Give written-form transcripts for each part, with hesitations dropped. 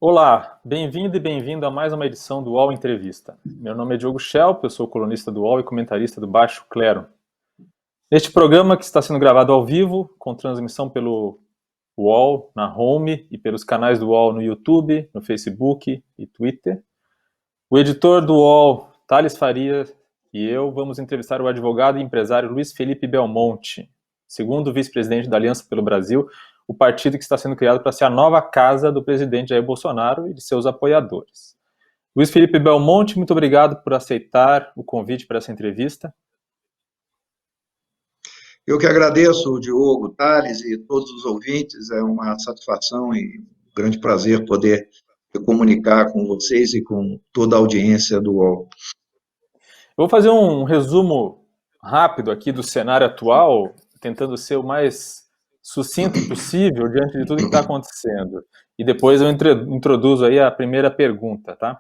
Olá, bem-vindo e bem-vindo a mais uma edição do UOL Entrevista. Meu nome é Diogo Schelp, eu sou colunista do UOL e comentarista do Baixo Clero. Neste programa, que está sendo gravado ao vivo, com transmissão pelo UOL na Home e pelos canais do UOL no YouTube, no Facebook e Twitter, o editor do UOL, Thales Faria, e eu vamos entrevistar o advogado e empresário Luiz Felipe Belmonte, segundo vice-presidente da Aliança pelo Brasil, o partido que está sendo criado para ser a nova casa do presidente Jair Bolsonaro e de seus apoiadores. Luiz Felipe Belmonte, muito obrigado por aceitar o convite para essa entrevista. Eu que agradeço, Diogo, Thales e todos os ouvintes. É uma satisfação e um grande prazer poder comunicar com vocês e com toda a audiência do UOL. Eu vou fazer um resumo rápido aqui do cenário atual, tentando ser o mais sucinto possível diante de tudo que está acontecendo. E depois eu introduzo aí a primeira pergunta, tá?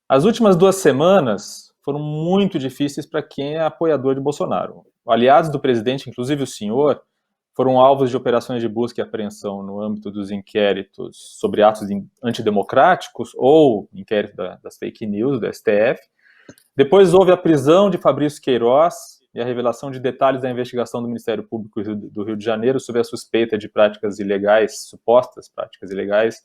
As últimas 2 semanas foram muito difíceis para quem é apoiador de Bolsonaro. Aliados do presidente, inclusive o senhor, foram alvos de operações de busca e apreensão no âmbito dos inquéritos sobre atos antidemocráticos ou inquérito das fake news, do STF. Depois houve a prisão de Fabrício Queiroz e a revelação de detalhes da investigação do Ministério Público do Rio de Janeiro sobre a suspeita de práticas ilegais, supostas práticas ilegais,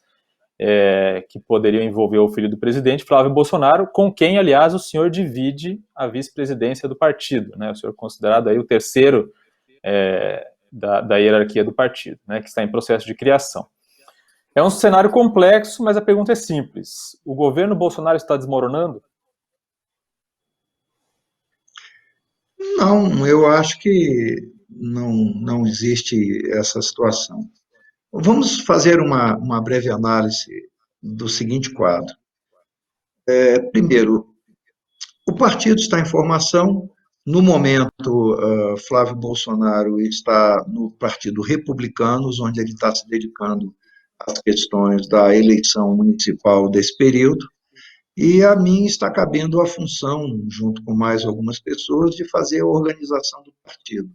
que poderiam envolver o filho do presidente, Flávio Bolsonaro, com quem, aliás, o senhor divide a vice-presidência do partido, né? O senhor é considerado aí o terceiro da hierarquia do partido, né, que está em processo de criação. É um cenário complexo, mas a pergunta é simples. O governo Bolsonaro está desmoronando? Não, eu acho que não existe essa situação. Vamos fazer uma breve análise do seguinte quadro. Primeiro, o partido está em formação. No momento, Flávio Bolsonaro está no Partido Republicanos, onde ele está se dedicando às questões da eleição municipal desse período, e a mim está cabendo a função, junto com mais algumas pessoas, de fazer a organização do partido.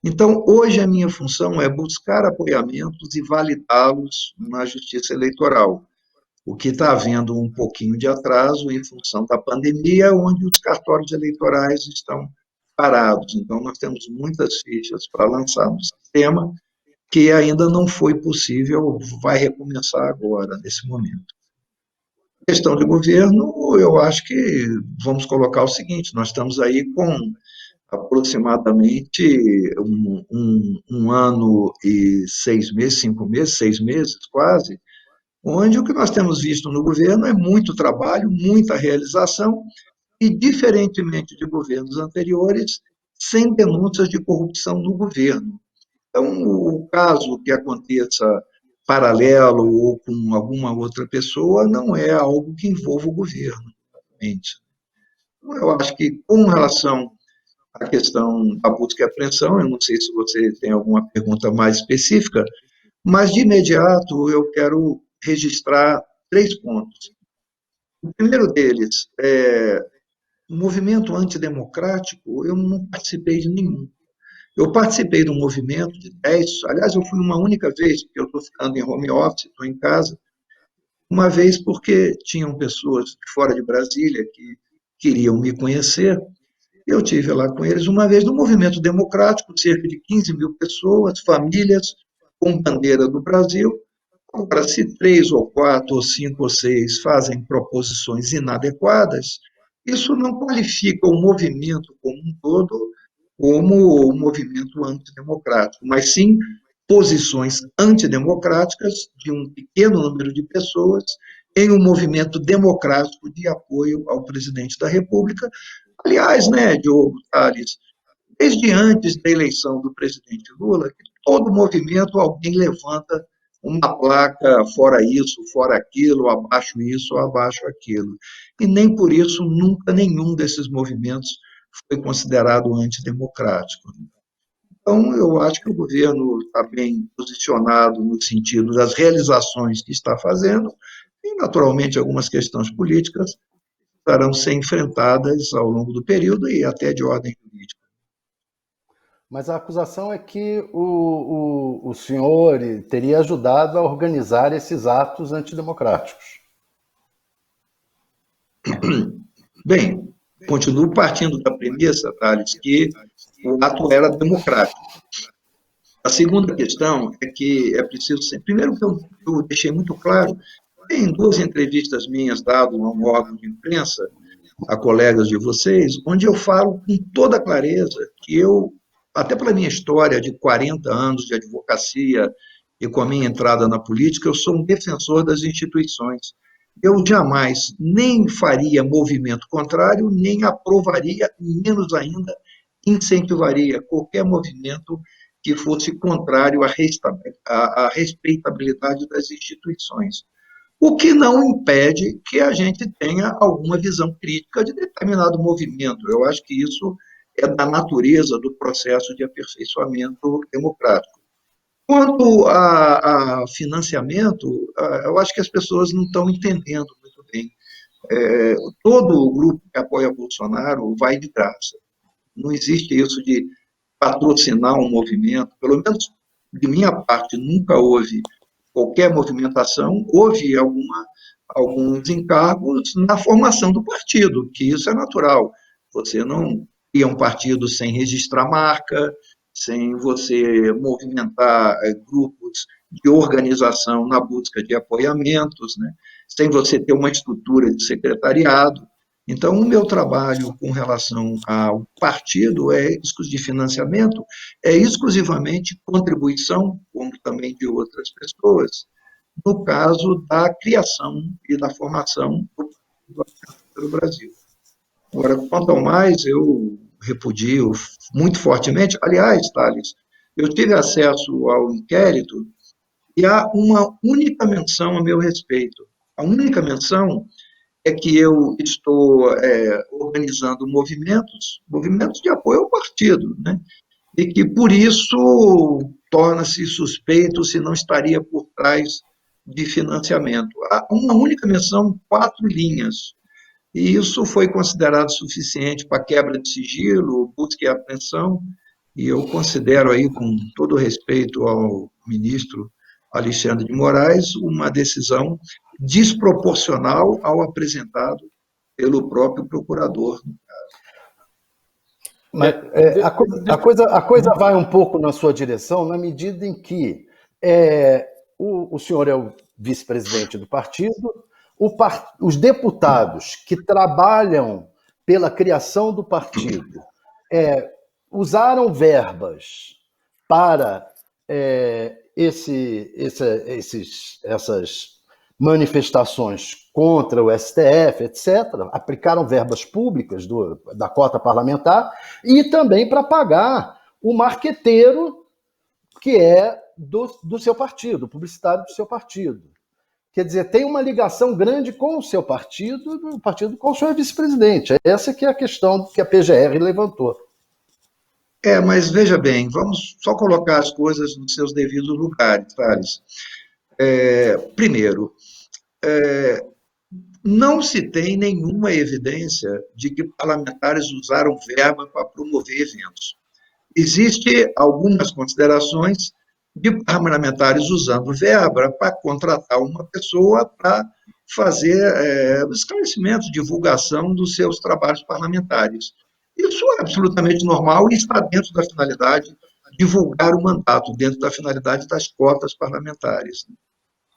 Então, hoje a minha função é buscar apoiamentos e validá-los na Justiça Eleitoral, o que está havendo um pouquinho de atraso em função da pandemia, onde os cartórios eleitorais estão parados. Então, nós temos muitas fichas para lançar no sistema que ainda não foi possível, vai recomeçar agora, nesse momento. A questão de governo, eu acho que vamos colocar o seguinte: nós estamos aí com aproximadamente um ano e 6 meses, 5 meses, 6 meses quase, onde o que nós temos visto no governo é muito trabalho, muita realização, e, diferentemente de governos anteriores, sem denúncias de corrupção no governo. Então, o caso que aconteça paralelo ou com alguma outra pessoa não é algo que envolva o governo. Eu acho que, com relação à questão da busca e apreensão, eu não sei se você tem alguma pergunta mais específica, mas, de imediato, eu quero registrar 3 pontos. O primeiro deles é o movimento antidemocrático. Eu não participei de nenhum. Eu participei de um movimento de 10, aliás, eu fui uma única vez, porque eu estou ficando em home office, estou em casa, uma vez porque tinham pessoas de fora de Brasília que queriam me conhecer. Eu tive lá com eles uma vez no movimento democrático, cerca de 15 mil pessoas, famílias, com bandeira do Brasil. Agora, se 3 ou 4 ou 5 ou 6 fazem proposições inadequadas, isso não qualifica o movimento como um todo como um movimento antidemocrático, mas sim posições antidemocráticas de um pequeno número de pessoas em um movimento democrático de apoio ao presidente da República. Aliás, né, Diogo, Salles, desde antes da eleição do presidente Lula, que todo movimento alguém levanta uma placa, fora isso, fora aquilo, abaixo isso, abaixo aquilo. E nem por isso nunca nenhum desses movimentos foi considerado antidemocrático. Então, eu acho que o governo está bem posicionado no sentido das realizações que está fazendo, e, naturalmente, algumas questões políticas estarão ser enfrentadas ao longo do período e até de ordem jurídica. Mas a acusação é que o senhor teria ajudado a organizar esses atos antidemocráticos. Bem, continuo partindo da premissa, Thales, que o ato era democrático. A segunda questão é que é preciso ser. Primeiro, que eu deixei muito claro, em duas entrevistas minhas dadas a um órgão de imprensa, a colegas de vocês, onde eu falo com toda clareza que eu, até pela minha história de 40 anos de advocacia e com a minha entrada na política, eu sou um defensor das instituições. Eu jamais nem faria movimento contrário, nem aprovaria, menos ainda incentivaria qualquer movimento que fosse contrário à respeitabilidade das instituições. O que não impede que a gente tenha alguma visão crítica de determinado movimento. Eu acho que isso é da natureza do processo de aperfeiçoamento democrático. Quanto a financiamento, eu acho que as pessoas não estão entendendo muito bem. Todo o grupo que apoia Bolsonaro vai de graça. Não existe isso de patrocinar um movimento, pelo menos de minha parte, nunca houve qualquer movimentação, houve alguns encargos na formação do partido, que isso é natural. Você não cria um partido sem registrar marca, sem você movimentar grupos de organização na busca de apoiamentos, né? Sem você ter uma estrutura de secretariado. Então, o meu trabalho com relação ao partido de financiamento é exclusivamente contribuição, como também de outras pessoas, no caso da criação e da formação do Brasil. Agora, quanto ao mais, eu repudio muito fortemente. Aliás, Thales, eu tive acesso ao inquérito e há uma única menção a meu respeito. A única menção é que eu estou organizando movimentos de apoio ao partido, né? E que, por isso, torna-se suspeito se não estaria por trás de financiamento. Há uma única menção, 4 linhas, e isso foi considerado suficiente para quebra de sigilo, busca e apreensão, e eu considero aí, com todo respeito ao ministro Alexandre de Moraes, uma decisão desproporcional ao apresentado pelo próprio procurador. Mas a coisa vai um pouco na sua direção na medida em que o senhor é o vice-presidente do partido, os deputados que trabalham pela criação do partido usaram verbas para essas manifestações contra o STF, etc., aplicaram verbas públicas da cota parlamentar e também para pagar o marqueteiro que é do seu partido, o publicitário do seu partido. Quer dizer, tem uma ligação grande com o seu partido, do partido com o senhor vice-presidente. Essa que é a questão que a PGR levantou. Mas veja bem, vamos só colocar as coisas nos seus devidos lugares, Thales. Primeiro, não se tem nenhuma evidência de que parlamentares usaram verba para promover eventos. Existem algumas considerações de parlamentares usando verba para contratar uma pessoa para fazer esclarecimento, divulgação dos seus trabalhos parlamentares. Isso é absolutamente normal e está dentro da finalidade de divulgar o mandato, dentro da finalidade das cotas parlamentares.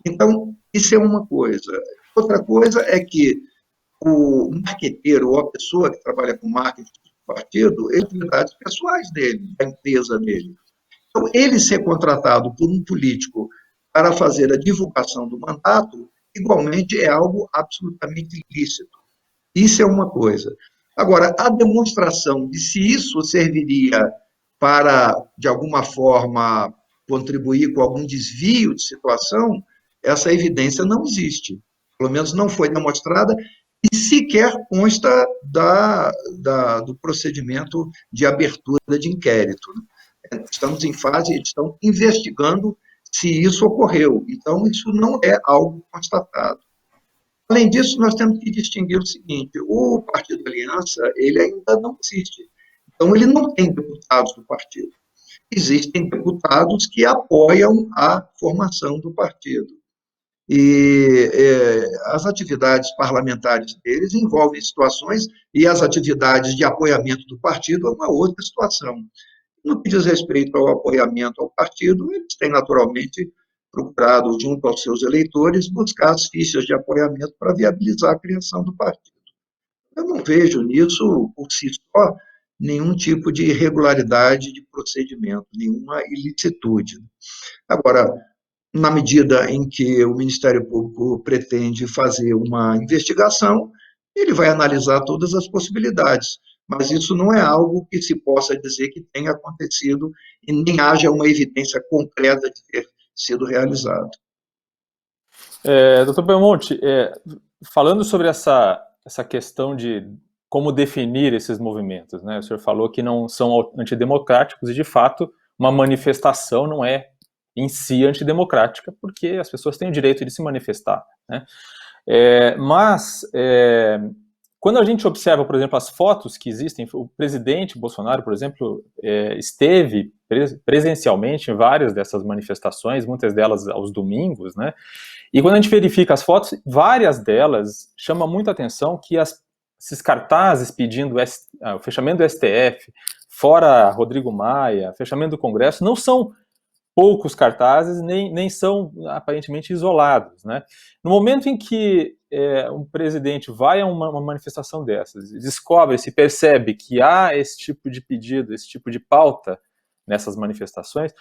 Então, isso é uma coisa. Outra coisa é que o marqueteiro ou a pessoa que trabalha com marketing do partido, ele tem atividades pessoais dele, da empresa dele. Então, ele ser contratado por um político para fazer a divulgação do mandato, igualmente é algo absolutamente ilícito. Isso é uma coisa. Agora, a demonstração de se isso serviria para, de alguma forma, contribuir com algum desvio de situação, essa evidência não existe. Pelo menos não foi demonstrada e sequer consta do procedimento de abertura de inquérito. Estamos em fase, eles estão investigando se isso ocorreu. Então, isso não é algo constatado. Além disso, nós temos que distinguir o seguinte: o Partido Aliança, ele ainda não existe. Então, ele não tem deputados do partido. existem deputados que apoiam a formação do partido. E as atividades parlamentares deles envolvem situações, e as atividades de apoiamento do partido é uma outra situação. No que diz respeito ao apoiamento ao partido, eles têm naturalmente procurado, junto aos seus eleitores, buscar as fichas de apoiamento para viabilizar a criação do partido. Eu não vejo nisso, por si só, nenhum tipo de irregularidade de procedimento, nenhuma ilicitude. Agora, na medida em que o Ministério Público pretende fazer uma investigação, ele vai analisar todas as possibilidades, mas isso não é algo que se possa dizer que tenha acontecido e nem haja uma evidência concreta de ter sido realizado. Doutor Belmonte, falando sobre essa questão de como definir esses movimentos, né? O senhor falou que não são antidemocráticos e, de fato, uma manifestação não é em si antidemocrática, porque as pessoas têm o direito de se manifestar, né? Mas quando a gente observa, por exemplo, as fotos que existem, o presidente Bolsonaro, por exemplo, esteve presencialmente em várias dessas manifestações, muitas delas aos domingos, né? E quando a gente verifica as fotos, várias delas chamam muita atenção que esses cartazes pedindo o fechamento do STF, fora Rodrigo Maia, fechamento do Congresso, não são poucos cartazes, nem são aparentemente isolados, né? No momento em que um presidente vai a uma manifestação dessas, se percebe que há esse tipo de pedido, esse tipo de pauta nessas manifestações,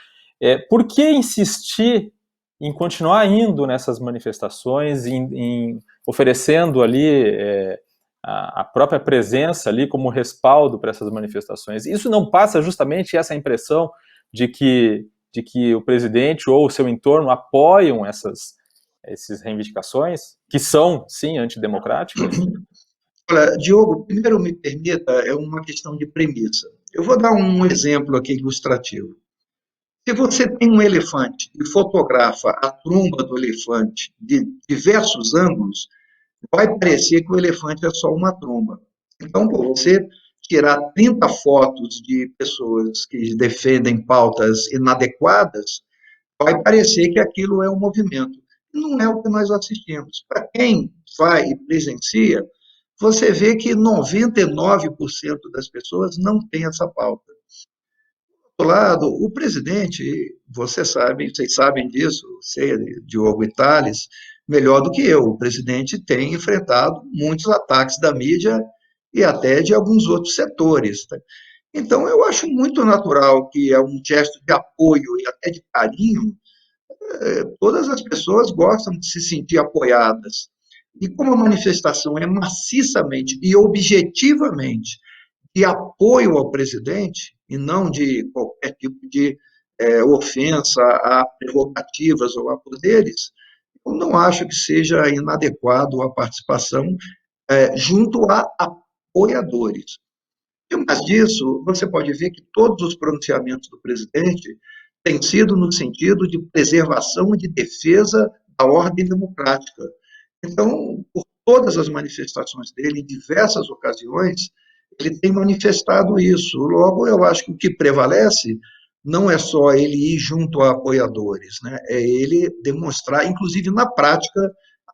por que insistir em continuar indo nessas manifestações, em oferecendo ali a própria presença ali como respaldo para essas manifestações? Isso não passa justamente essa impressão de que o presidente ou o seu entorno apoiam essas reivindicações, que são, sim, antidemocráticas? Olha, Diogo, primeiro me permita, é uma questão de premissa. Eu vou dar um exemplo aqui ilustrativo. Se você tem um elefante e fotografa a tromba do elefante de diversos ângulos, vai parecer que o elefante é só uma tromba. Então, por você tirar 30 fotos de pessoas que defendem pautas inadequadas, vai parecer que aquilo é um movimento. Não é o que nós assistimos. Para quem vai e presencia, você vê que 99% das pessoas não tem essa pauta. Do outro lado, o presidente, vocês sabem disso, você, Diogo e Tales, melhor do que eu. O presidente tem enfrentado muitos ataques da mídia e até de alguns outros setores. Tá? Então, eu acho muito natural que é um gesto de apoio e até de carinho. Todas as pessoas gostam de se sentir apoiadas. E como a manifestação é maciçamente e objetivamente de apoio ao presidente, e não de qualquer tipo de ofensa a prerrogativas ou a poderes, eu não acho que seja inadequado a participação junto a apoiadores. E mais disso, você pode ver que todos os pronunciamentos do presidente têm sido no sentido de preservação e de defesa da ordem democrática. Então, por todas as manifestações dele, em diversas ocasiões, ele tem manifestado isso. Logo, eu acho que o que prevalece não é só ele ir junto a apoiadores, né? É ele demonstrar, inclusive na prática,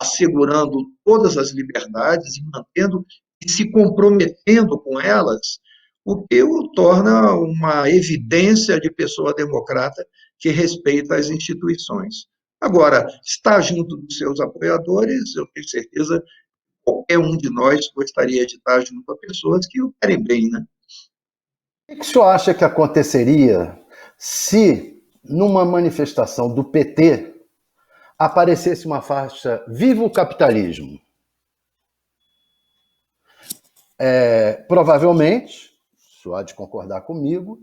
assegurando todas as liberdades e mantendo e se comprometendo com elas, o que o torna uma evidência de pessoa democrata que respeita as instituições. Agora, estar junto dos seus apoiadores, eu tenho certeza que qualquer um de nós gostaria de estar junto a pessoas que o querem bem, né? O que o senhor acha que aconteceria se, numa manifestação do PT, aparecesse uma faixa "Viva o capitalismo"? Provavelmente, o senhor há de concordar comigo,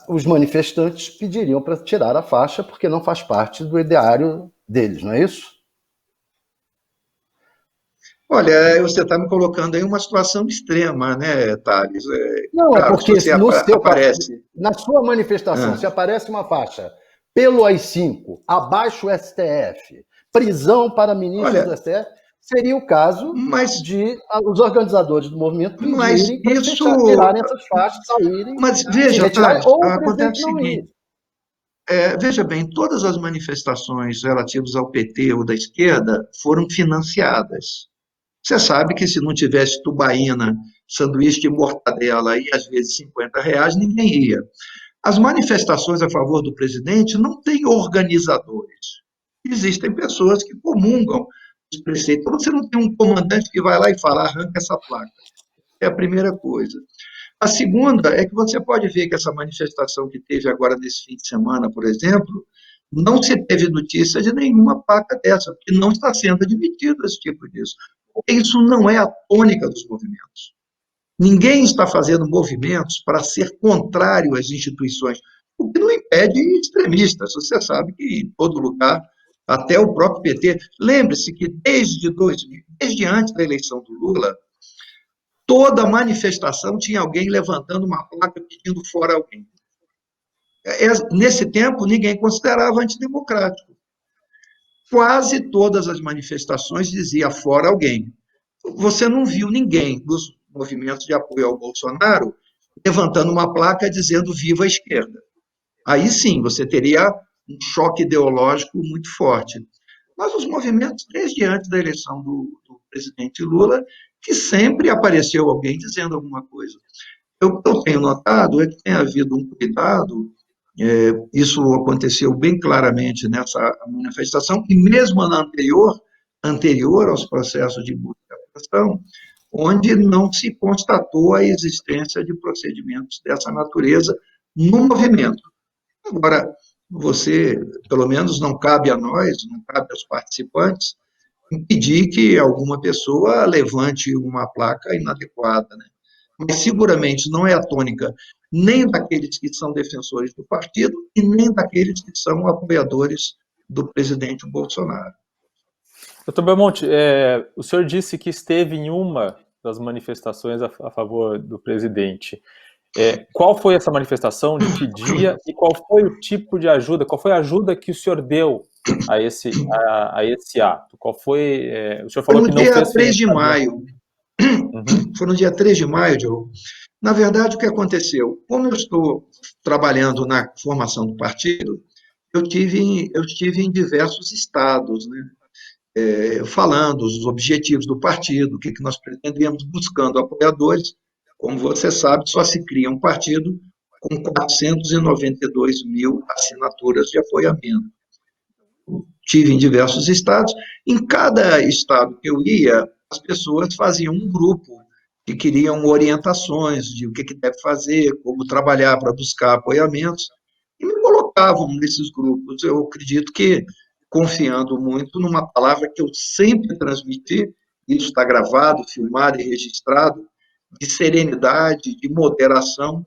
os manifestantes pediriam para tirar a faixa porque não faz parte do ideário deles, não é isso? Olha, você está me colocando aí uma situação extrema, né, Thales? Não, claro, é porque se você no seu, aparece... na sua manifestação, se aparece uma faixa pelo AI-5, abaixo o STF, prisão para ministros do STF, seria o caso de os organizadores do movimento pedirem para tirarem essas faixas, saírem, mas se veja, retirarem, Tarso, ou o acontece presidente o não ir. seguinte, veja bem, todas as manifestações relativas ao PT ou da esquerda foram financiadas. Você sabe que se não tivesse tubaína, sanduíche de mortadela e às vezes R$ 50, ninguém ia. As manifestações a favor do presidente não têm organizadores. Existem pessoas que comungam os preceitos. Então, você não tem um comandante que vai lá e fala, arranca essa placa. É a primeira coisa. A segunda é que você pode ver que essa manifestação que teve agora nesse fim de semana, por exemplo, não se teve notícia de nenhuma placa dessa, porque não está sendo admitido esse tipo disso. Porque isso não é a tônica dos movimentos. Ninguém está fazendo movimentos para ser contrário às instituições, o que não impede extremistas. Você sabe que em todo lugar, até o próprio PT. Lembre-se que desde antes da eleição do Lula, toda manifestação tinha alguém levantando uma placa pedindo fora alguém. Nesse tempo, ninguém considerava antidemocrático. Quase todas as manifestações diziam fora alguém. Você não viu ninguém dos movimentos de apoio ao Bolsonaro levantando uma placa dizendo viva a esquerda. Aí sim, você teria um choque ideológico muito forte. Mas os movimentos, desde antes da eleição do presidente Lula, que sempre apareceu alguém dizendo alguma coisa. Eu tenho notado é que tem havido um cuidado, isso aconteceu bem claramente nessa manifestação, e mesmo na anterior aos processos de busca e apreensão, onde não se constatou a existência de procedimentos dessa natureza no movimento. Agora, pelo menos não cabe a nós, não cabe aos participantes, impedir que alguma pessoa levante uma placa inadequada, né? Mas seguramente não é a tônica nem daqueles que são defensores do partido e nem daqueles que são apoiadores do presidente Bolsonaro. Doutor Belmonte, o senhor disse que esteve em uma das manifestações a favor do presidente. Qual foi essa manifestação, de que dia, e qual foi o tipo de ajuda, qual foi a ajuda que o senhor deu a esse ato? Qual foi, o senhor falou que não fez... Foi no dia 3 de maio. Foi no dia 3 de maio, Diogo. Na verdade, o que aconteceu? Como eu estou trabalhando na formação do partido, eu estive em diversos estados, né? Falando os objetivos do partido, o que nós pretendemos, buscando apoiadores. Como você sabe, só se cria um partido com 492 mil assinaturas de apoiamento. Tive em diversos estados. Em cada estado que eu ia, as pessoas faziam um grupo que queriam orientações de o que deve fazer, como trabalhar para buscar apoiamentos, e me colocavam nesses grupos. Eu acredito que, confiando muito numa palavra que eu sempre transmiti, isso está gravado, filmado e registrado, de serenidade, de moderação,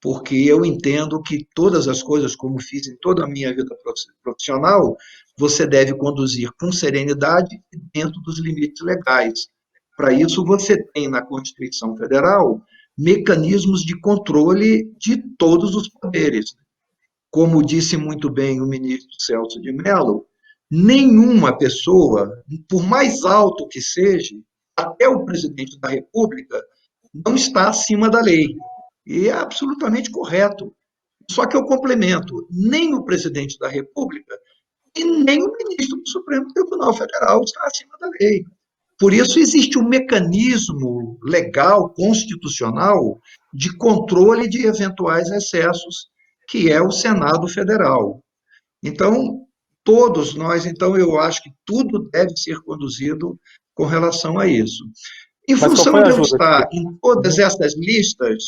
porque eu entendo que todas as coisas, como fiz em toda a minha vida profissional, você deve conduzir com serenidade e dentro dos limites legais. Para isso, você tem na Constituição Federal mecanismos de controle de todos os poderes. Como disse muito bem o ministro Celso de Mello, nenhuma pessoa, por mais alto que seja, até o presidente da República, não está acima da lei. E é absolutamente correto. Só que eu complemento, nem o presidente da República e nem o ministro do Supremo Tribunal Federal está acima da lei. Por isso, existe um mecanismo legal, constitucional, de controle de eventuais excessos, que é o Senado Federal. Então, todos nós, eu acho que tudo deve ser conduzido com relação a isso. Em função de eu estar em todas essas listas,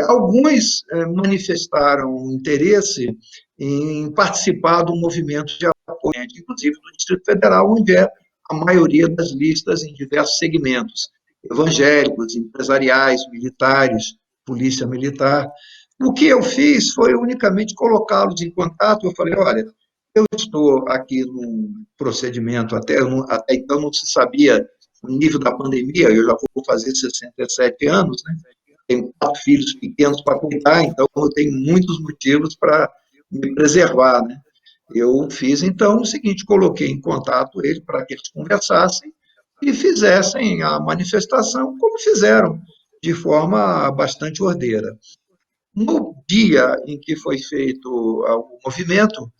alguns manifestaram interesse em participar do movimento de apoio, inclusive do Distrito Federal, onde é a maioria das listas em diversos segmentos, evangélicos, empresariais, militares, polícia militar. O que eu fiz foi unicamente colocá-los em contato. Eu falei, olha, eu estou aqui num procedimento, até então não se sabia o nível da pandemia, eu já vou fazer 67 anos, né? Tenho 4 filhos pequenos para cuidar, então eu tenho muitos motivos para me preservar, né? Eu fiz, então, o seguinte, coloquei em contato ele para que eles conversassem e fizessem a manifestação como fizeram, de forma bastante ordeira. No dia em que foi feito o movimento,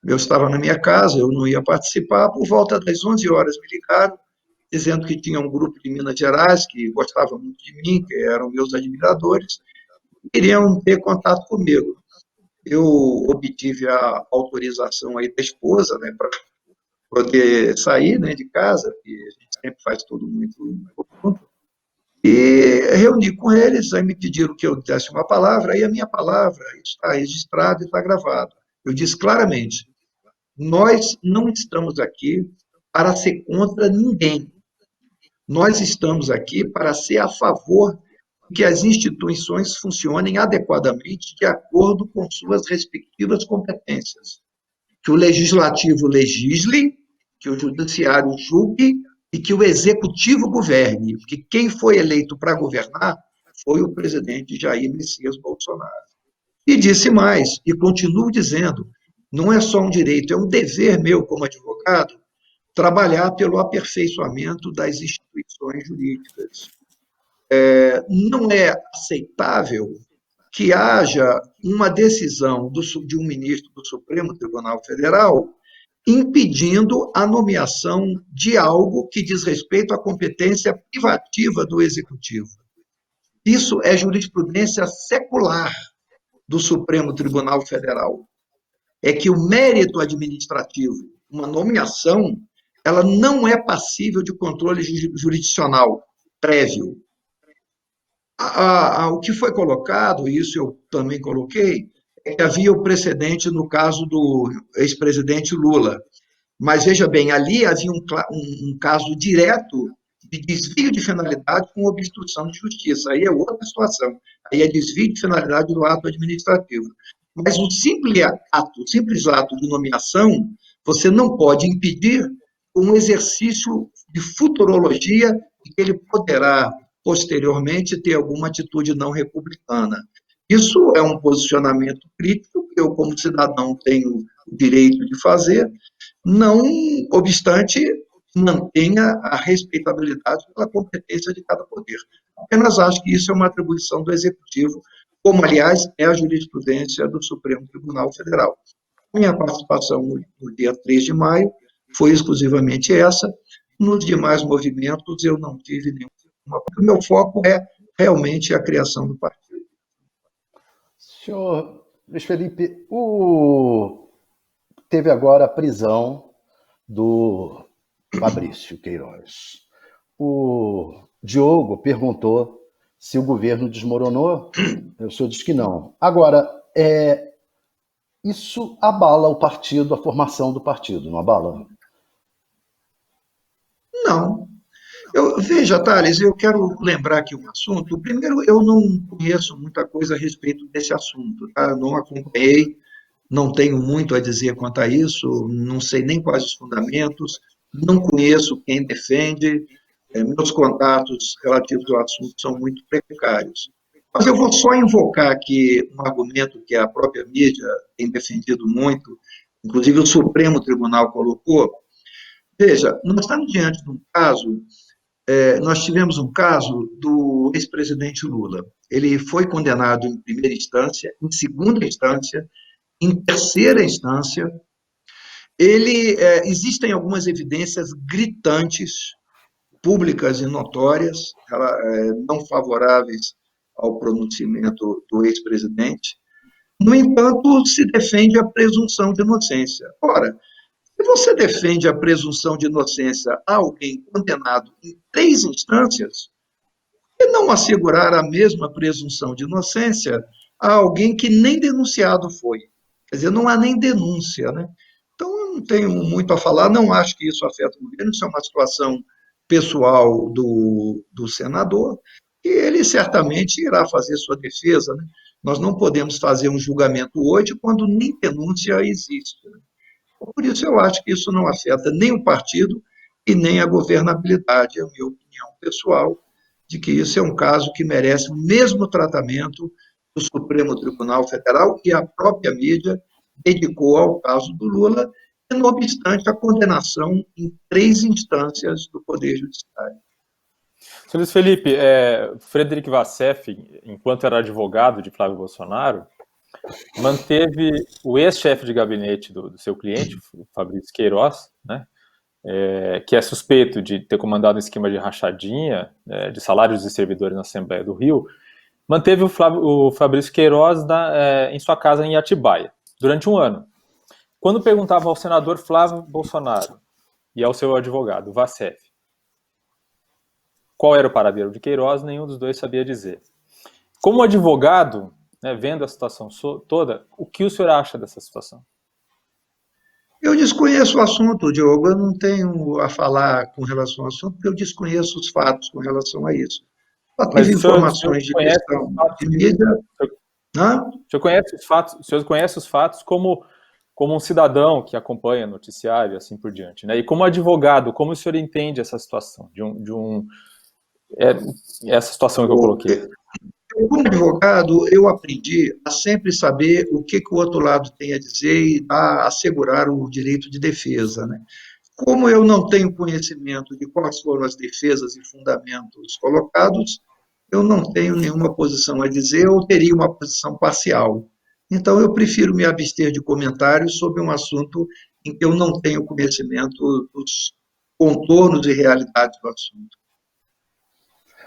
eu estava na minha casa, eu não ia participar, por volta das 11 horas me ligaram, dizendo que tinha um grupo de Minas Gerais que gostava muito de mim, que eram meus admiradores, queriam ter contato comigo. Eu obtive a autorização aí da esposa, né, para poder sair, né, de casa, que a gente sempre faz tudo muito junto, e reuni com eles, aí me pediram que eu desse uma palavra, aí a minha palavra está registrada e está gravada. Eu disse claramente, nós não estamos aqui para ser contra ninguém, nós estamos aqui para ser a favor que as instituições funcionem adequadamente de acordo com suas respectivas competências. Que o legislativo legisle, que o judiciário julgue e que o executivo governe, porque quem foi eleito para governar foi o presidente Jair Messias Bolsonaro. E disse mais, e continuo dizendo, não é só um direito, é um dever meu como advogado trabalhar pelo aperfeiçoamento das instituições jurídicas. Não é aceitável que haja uma decisão de um ministro do Supremo Tribunal Federal impedindo a nomeação de algo que diz respeito à competência privativa do Executivo. Isso é jurisprudência secular do Supremo Tribunal Federal. É que o mérito administrativo, uma nomeação, ela não é passível de controle jurisdicional prévio. O que foi colocado, e isso eu também coloquei, é que havia o precedente no caso do ex-presidente Lula. Mas, veja bem, ali havia um caso direto de desvio de finalidade com obstrução de justiça. Aí é outra situação. Aí é desvio de finalidade do ato administrativo. Mas o simples ato de nomeação, você não pode impedir um exercício de futurologia de que ele poderá, posteriormente, ter alguma atitude não republicana. Isso é um posicionamento crítico que eu, como cidadão, tenho o direito de fazer, não obstante mantenha a respeitabilidade pela competência de cada poder. Apenas acho que isso é uma atribuição do Executivo, como, aliás, é a jurisprudência do Supremo Tribunal Federal. Minha participação no dia 3 de maio foi exclusivamente essa. Nos demais movimentos, eu não tive nenhuma. O meu foco é realmente a criação do partido. Senhor Luiz Felipe, teve agora a prisão do Fabrício Queiroz. O Diogo perguntou se o governo desmoronou. O senhor disse que não. Agora, isso abala o partido, a formação do partido, não abala? Não. Veja, Thales, eu quero lembrar aqui um assunto. Primeiro, eu não conheço muita coisa a respeito desse assunto, tá? Não acompanhei, não tenho muito a dizer quanto a isso, não sei nem quais os fundamentos, não conheço quem defende, meus contatos relativos ao assunto são muito precários. Mas eu vou só invocar aqui um argumento que a própria mídia tem defendido muito, inclusive o Supremo Tribunal colocou. Veja, nós estamos diante de um caso, nós tivemos um caso do ex-presidente Lula. Ele foi condenado em primeira instância, em segunda instância, em terceira instância. Existem algumas evidências gritantes, públicas e notórias, não favoráveis ao pronunciamento do ex-presidente. No entanto, se defende a presunção de inocência. Ora, se você defende a presunção de inocência a alguém condenado em 3 instâncias, por que não assegurar a mesma presunção de inocência a alguém que nem denunciado foi? Quer dizer, não há nem denúncia, né? Então, eu não tenho muito a falar, não acho que isso afeta o governo, isso é uma situação pessoal do senador, e ele certamente irá fazer sua defesa, né? Nós não podemos fazer um julgamento hoje quando nem denúncia existe, né? Por isso, eu acho que isso não afeta nem o partido e nem a governabilidade, é a minha opinião pessoal, de que isso é um caso que merece o mesmo tratamento do Supremo Tribunal Federal e a própria mídia dedicou ao caso do Lula, e não obstante a condenação em 3 instâncias do Poder Judiciário. Sr. Luiz Felipe, Frederic Vassef, enquanto era advogado de Flávio Bolsonaro, manteve o ex-chefe de gabinete do seu cliente, o Fabrício Queiroz, né, que é suspeito de ter comandado um esquema de rachadinha de salários de servidores na Assembleia do Rio, manteve o Fabrício Queiroz em sua casa em Atibaia, durante um ano. Quando perguntava ao senador Flávio Bolsonaro e ao seu advogado, Vassef, qual era o paradeiro de Queiroz, nenhum dos dois sabia dizer. Como advogado, né, vendo a situação toda, o que o senhor acha dessa situação? Eu desconheço o assunto, Diogo, eu não tenho a falar com relação ao assunto, porque eu desconheço os fatos com relação a isso. Só tive informações de questão de mídia. O senhor conhece os fatos como um cidadão que acompanha noticiário e assim por diante, né? E como advogado, como o senhor entende essa situação, essa situação que eu coloquei? Como advogado, eu aprendi a sempre saber o que o outro lado tem a dizer e a assegurar o direito de defesa, né? Como eu não tenho conhecimento de quais foram as defesas e fundamentos colocados, eu não tenho nenhuma posição a dizer ou teria uma posição parcial. Então, eu prefiro me abster de comentários sobre um assunto em que eu não tenho conhecimento dos contornos e realidades do assunto.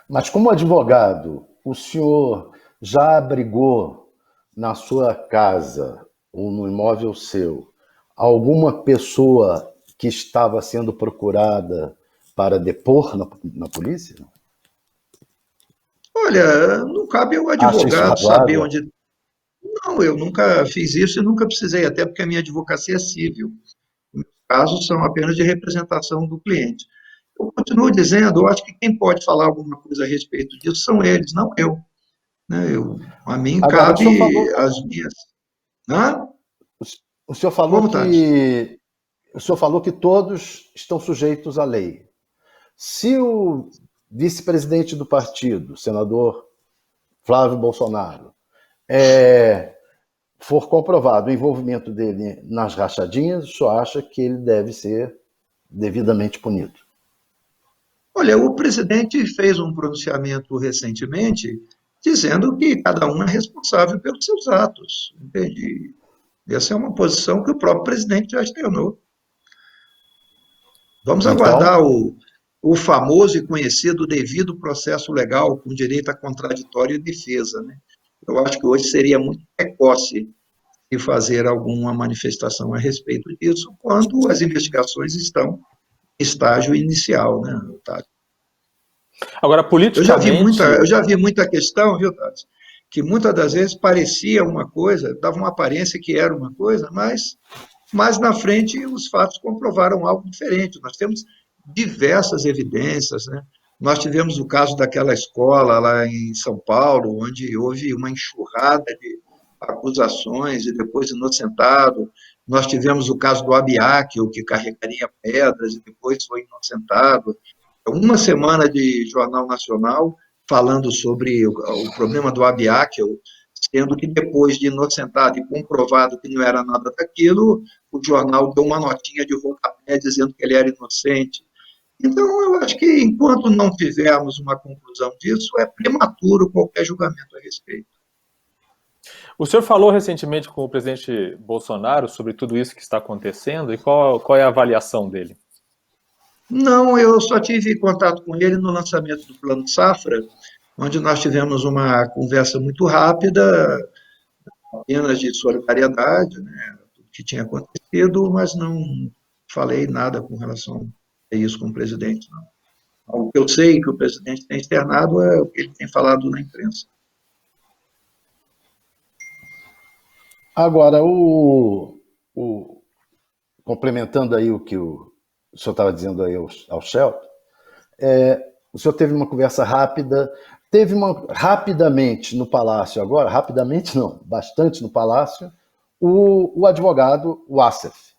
Mas como advogado, o senhor já abrigou na sua casa ou no imóvel seu alguma pessoa que estava sendo procurada para depor na polícia? Olha, não cabe ao advogado saber onde... Não, eu nunca fiz isso e nunca precisei, até porque a minha advocacia é civil. Os casos são apenas de representação do cliente. Eu continuo dizendo, eu acho que quem pode falar alguma coisa a respeito disso são eles, não eu. Né? A mim Agora, cabe as minhas... Hã? O senhor falou que todos estão sujeitos à lei. Se o vice-presidente do partido, senador Flávio Bolsonaro, for comprovado o envolvimento dele nas rachadinhas, o senhor acha que ele deve ser devidamente punido? Olha, o presidente fez um pronunciamento recentemente dizendo que cada um é responsável pelos seus atos. Entende? Essa é uma posição que o próprio presidente já externou. Vamos aguardar o famoso e conhecido devido processo legal com direito a contraditório e defesa, né? Eu acho que hoje seria muito precoce de fazer alguma manifestação a respeito disso, quando as investigações estão em estágio inicial, né, Otávio? Agora, politicamente... Eu já vi muita questão, viu, Tati? Que muitas das vezes parecia uma coisa, dava uma aparência que era uma coisa, mas na frente os fatos comprovaram algo diferente. Nós temos diversas evidências, né? Nós tivemos o caso daquela escola lá em São Paulo, onde houve uma enxurrada de acusações e depois inocentado. Nós tivemos o caso do Abiaquil, que carregaria pedras e depois foi inocentado. Uma semana de Jornal Nacional falando sobre o problema do Abiaquil, sendo que depois de inocentado e comprovado que não era nada daquilo, o jornal deu uma notinha de rodapé dizendo que ele era inocente. Então, eu acho que enquanto não tivermos uma conclusão disso, é prematuro qualquer julgamento a respeito. O senhor falou recentemente com o presidente Bolsonaro sobre tudo isso que está acontecendo e qual é a avaliação dele? Não, eu só tive contato com ele no lançamento do Plano Safra, onde nós tivemos uma conversa muito rápida, apenas de solidariedade, né, tudo que tinha acontecido, mas não falei nada com relação a isso com o presidente, não. O que eu sei que o presidente tem externado é o que ele tem falado na imprensa. Agora, complementando aí o que o senhor estava dizendo aí ao Shelton, o senhor teve uma conversa rápida, rapidamente no Palácio agora, rapidamente não, bastante no Palácio, o advogado Vassef,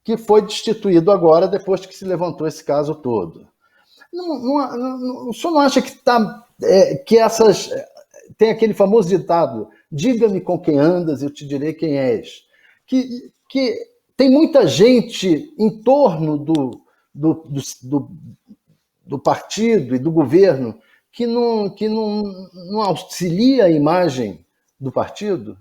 que foi destituído agora depois que se levantou esse caso todo. O senhor não acha que essas... Tem aquele famoso ditado, diga-me com quem andas, eu te direi quem és. que tem muita gente em torno do partido e do governo que não auxilia a imagem do partido?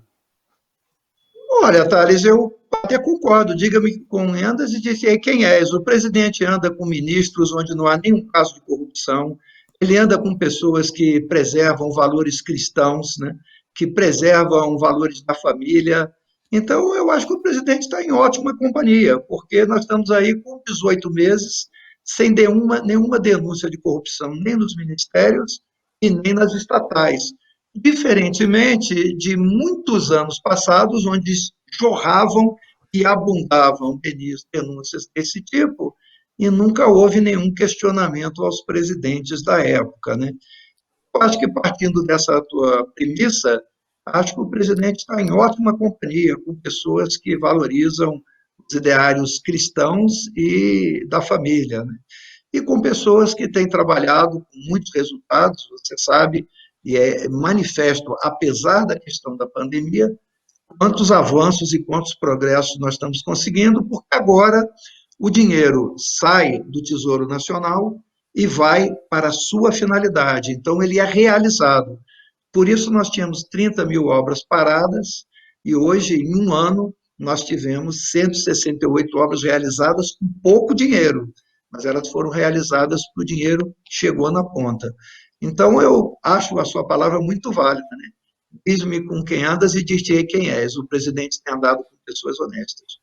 Olha, Thales, eu até concordo. Diga-me com lendas e disse aí quem és. O presidente anda com ministros onde não há nenhum caso de corrupção. Ele anda com pessoas que preservam valores cristãos, né? Que preservam valores da família. Então, eu acho que o presidente está em ótima companhia, porque nós estamos aí com 18 meses sem nenhuma denúncia de corrupção, nem nos ministérios e nem nas estatais. Diferentemente de muitos anos passados, onde jorravam e abundavam denúncias desse tipo, e nunca houve nenhum questionamento aos presidentes da época, né? Eu acho que partindo dessa tua premissa, acho que o presidente está em ótima companhia com pessoas que valorizam os ideários cristãos e da família, né? E com pessoas que têm trabalhado com muitos resultados, você sabe, e é manifesto, apesar da questão da pandemia, quantos avanços e quantos progressos nós estamos conseguindo, porque agora o dinheiro sai do Tesouro Nacional e vai para a sua finalidade. Então, ele é realizado. Por isso, nós tínhamos 30 mil obras paradas e hoje, em um ano, nós tivemos 168 obras realizadas com pouco dinheiro, mas elas foram realizadas porque o dinheiro chegou na ponta. Então, eu acho a sua palavra muito válida, né? Diz-me com quem andas e dir-te-ei quem és. O presidente tem andado com pessoas honestas.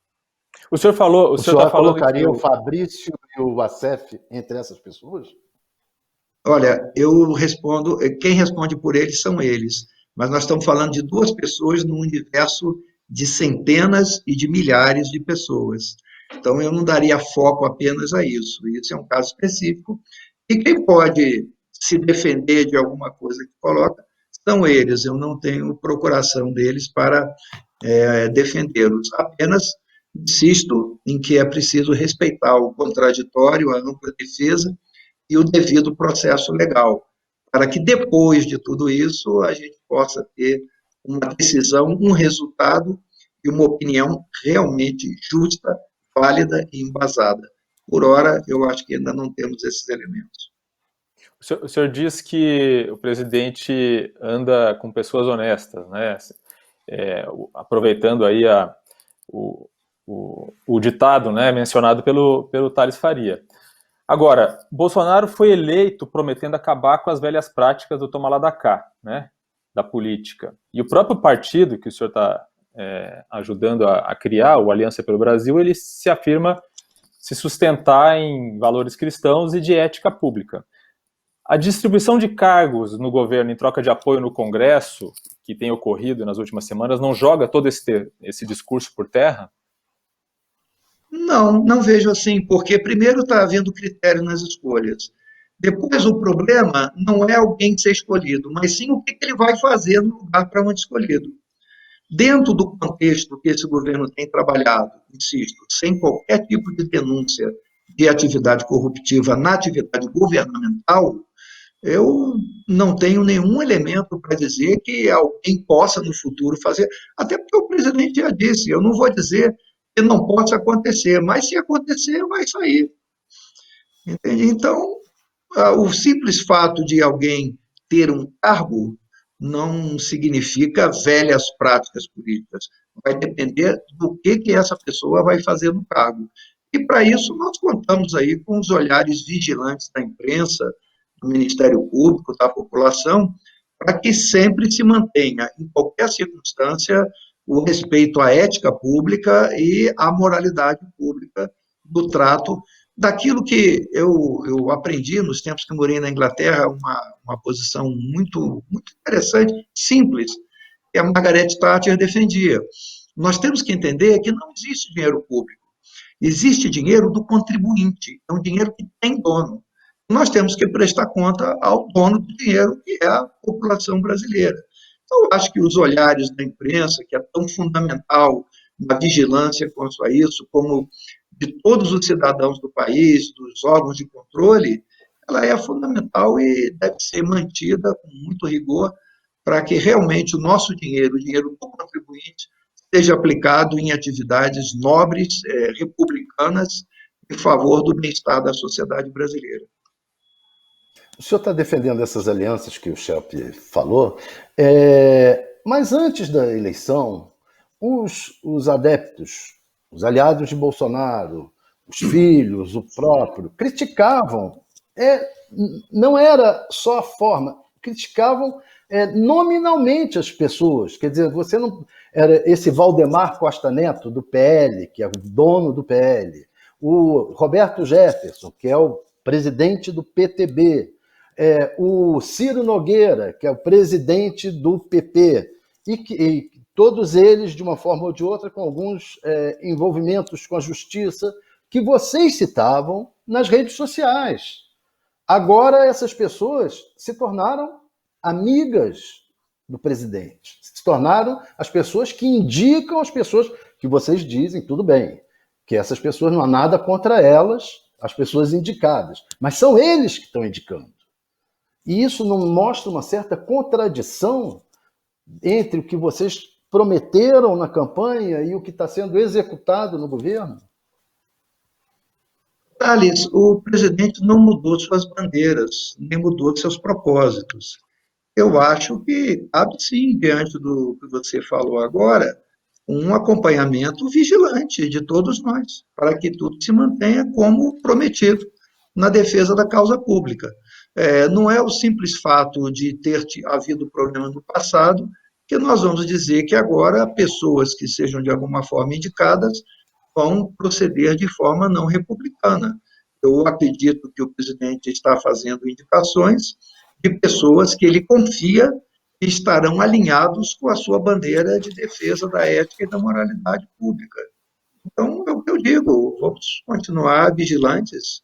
O senhor falou, O senhor está senhor falando que colocaria o Fabrício e o Assef entre essas pessoas? Olha, eu respondo, quem responde por eles são eles, mas nós estamos falando de duas pessoas num universo de centenas e de milhares de pessoas. Então, eu não daria foco apenas a isso. Isso é um caso específico. E quem pode se defender de alguma coisa que coloca são eles. Eu não tenho procuração deles para defendê-los. Apenas insisto em que é preciso respeitar o contraditório, a ampla defesa e o devido processo legal, para que depois de tudo isso a gente possa ter uma decisão, um resultado e uma opinião realmente justa, válida e embasada. Por ora, eu acho que ainda não temos esses elementos. O senhor diz que o presidente anda com pessoas honestas, né? Aproveitando aí o ditado, né, mencionado pelo Thales Faria. Agora, Bolsonaro foi eleito prometendo acabar com as velhas práticas do toma lá da cá, né, da política. E o próprio partido que o senhor está ajudando a criar, o Aliança pelo Brasil, ele se afirma se sustentar em valores cristãos e de ética pública. A distribuição de cargos no governo em troca de apoio no Congresso, que tem ocorrido nas últimas semanas, não joga todo esse discurso por terra? Não, não vejo assim, porque primeiro está havendo critério nas escolhas. Depois, o problema não é alguém ser escolhido, mas sim o que ele vai fazer no lugar para onde escolhido. Dentro do contexto que esse governo tem trabalhado, insisto, sem qualquer tipo de denúncia de atividade corruptiva na atividade governamental, eu não tenho nenhum elemento para dizer que alguém possa no futuro fazer, até porque o presidente já disse, eu não vou dizer que não possa acontecer, mas se acontecer, vai sair. Entende? Então, o simples fato de alguém ter um cargo não significa velhas práticas políticas. Vai depender do que essa pessoa vai fazer no cargo. E, para isso, nós contamos aí com os olhares vigilantes da imprensa, do Ministério Público, da população, para que sempre se mantenha, em qualquer circunstância, o respeito à ética pública e à moralidade pública do trato daquilo que eu aprendi nos tempos que morei na Inglaterra, uma posição muito interessante, simples, que a Margaret Thatcher defendia. Nós temos que entender que não existe dinheiro público, existe dinheiro do contribuinte, é um dinheiro que tem dono. Nós temos que prestar conta ao dono do dinheiro, que é a população brasileira. Então, eu acho que os olhares da imprensa, que é tão fundamental na vigilância quanto a isso, como de todos os cidadãos do país, dos órgãos de controle, ela é fundamental e deve ser mantida com muito rigor para que realmente o nosso dinheiro, o dinheiro do contribuinte, seja aplicado em atividades nobres, republicanas, em favor do bem-estar da sociedade brasileira. O senhor está defendendo essas alianças que o Schelp falou, mas antes da eleição, os adeptos, os aliados de Bolsonaro, os filhos, o próprio, criticavam. Não era só a forma, criticavam nominalmente as pessoas. Quer dizer, você não. Era esse Valdemar Costa Neto, do PL, que é o dono do PL, o Roberto Jefferson, que é o presidente do PTB, o Ciro Nogueira, que é o presidente do PP, e todos eles, de uma forma ou de outra, com alguns envolvimentos com a justiça, que vocês citavam nas redes sociais. Agora, essas pessoas se tornaram amigas do presidente, se tornaram as pessoas que indicam as pessoas que vocês dizem, tudo bem, que essas pessoas não há nada contra elas, as pessoas indicadas, mas são eles que estão indicando. E isso não mostra uma certa contradição entre o que vocês prometeram na campanha e o que está sendo executado no governo? Thales, o presidente não mudou suas bandeiras, nem mudou seus propósitos. Eu acho que cabe sim, diante do que você falou agora, um acompanhamento vigilante de todos nós, para que tudo se mantenha como prometido na defesa da causa pública. Não é o simples fato de ter havido problema no passado que nós vamos dizer que agora pessoas que sejam de alguma forma indicadas vão proceder de forma não republicana. Eu acredito que o presidente está fazendo indicações de pessoas que ele confia que estarão alinhados com a sua bandeira de defesa da ética e da moralidade pública. Então, é o que eu digo, vamos continuar vigilantes.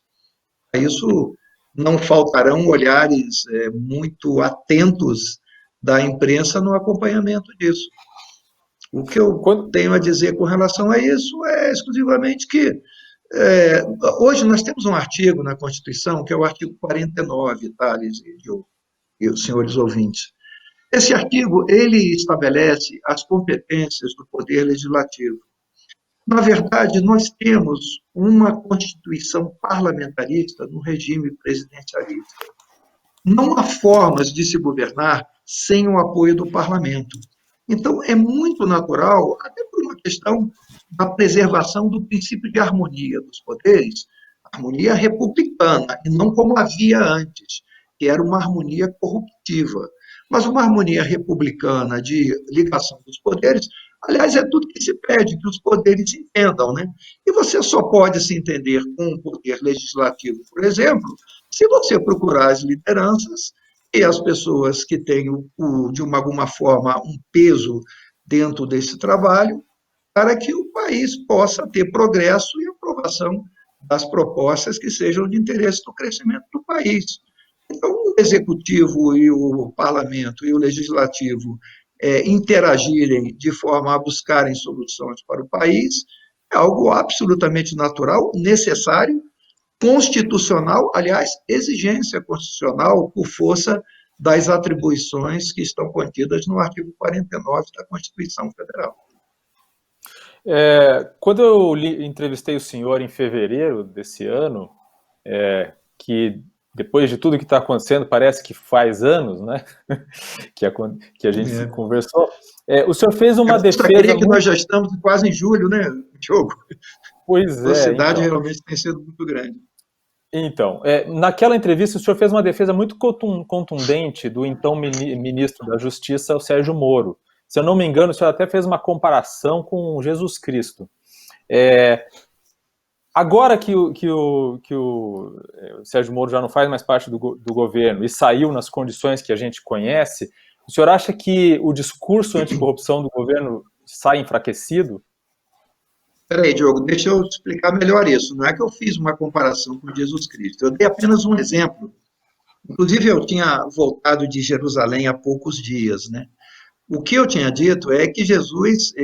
A isso não faltarão olhares muito atentos da imprensa no acompanhamento disso. O que eu tenho a dizer com relação a isso é exclusivamente que hoje nós temos um artigo na Constituição, que é o artigo 49, Thales e os senhores ouvintes. Esse artigo, ele estabelece as competências do Poder Legislativo. Na verdade, nós temos uma Constituição parlamentarista no regime presidencialista. Não há formas de se governar sem o apoio do parlamento. Então, é muito natural, até por uma questão da preservação do princípio de harmonia dos poderes, harmonia republicana, e não como havia antes, que era uma harmonia corruptiva. Mas uma harmonia republicana de ligação dos poderes, aliás, é tudo que se pede, que os poderes se entendam, né? E você só pode se entender com o poder legislativo, por exemplo, se você procurar as lideranças e as pessoas que têm, de alguma forma, um peso dentro desse trabalho, para que o país possa ter progresso e aprovação das propostas que sejam de interesse do crescimento do país. Então, o executivo e o parlamento e o legislativo interagirem de forma a buscarem soluções para o país é algo absolutamente natural, necessário, constitucional, aliás, exigência constitucional por força das atribuições que estão contidas no artigo 49 da Constituição Federal. Quando eu entrevistei o senhor em fevereiro desse ano, que depois de tudo que está acontecendo, parece que faz anos, né, que a gente conversou, o senhor fez uma defesa... que nós já estamos quase em julho, né, Diogo? Pois a velocidade realmente tem sido muito grande. Então, naquela entrevista, o senhor fez uma defesa muito contundente do então ministro da Justiça, o Sérgio Moro. Se eu não me engano, o senhor até fez uma comparação com Jesus Cristo. Agora que o Sérgio Moro já não faz mais parte do governo e saiu nas condições que a gente conhece, o senhor acha que o discurso anticorrupção do governo sai enfraquecido? Espera aí, Diogo, deixa eu explicar melhor isso. Não é que eu fiz uma comparação com Jesus Cristo, eu dei apenas um exemplo. Inclusive, eu tinha voltado de Jerusalém há poucos dias, né? O que eu tinha dito é que Jesus,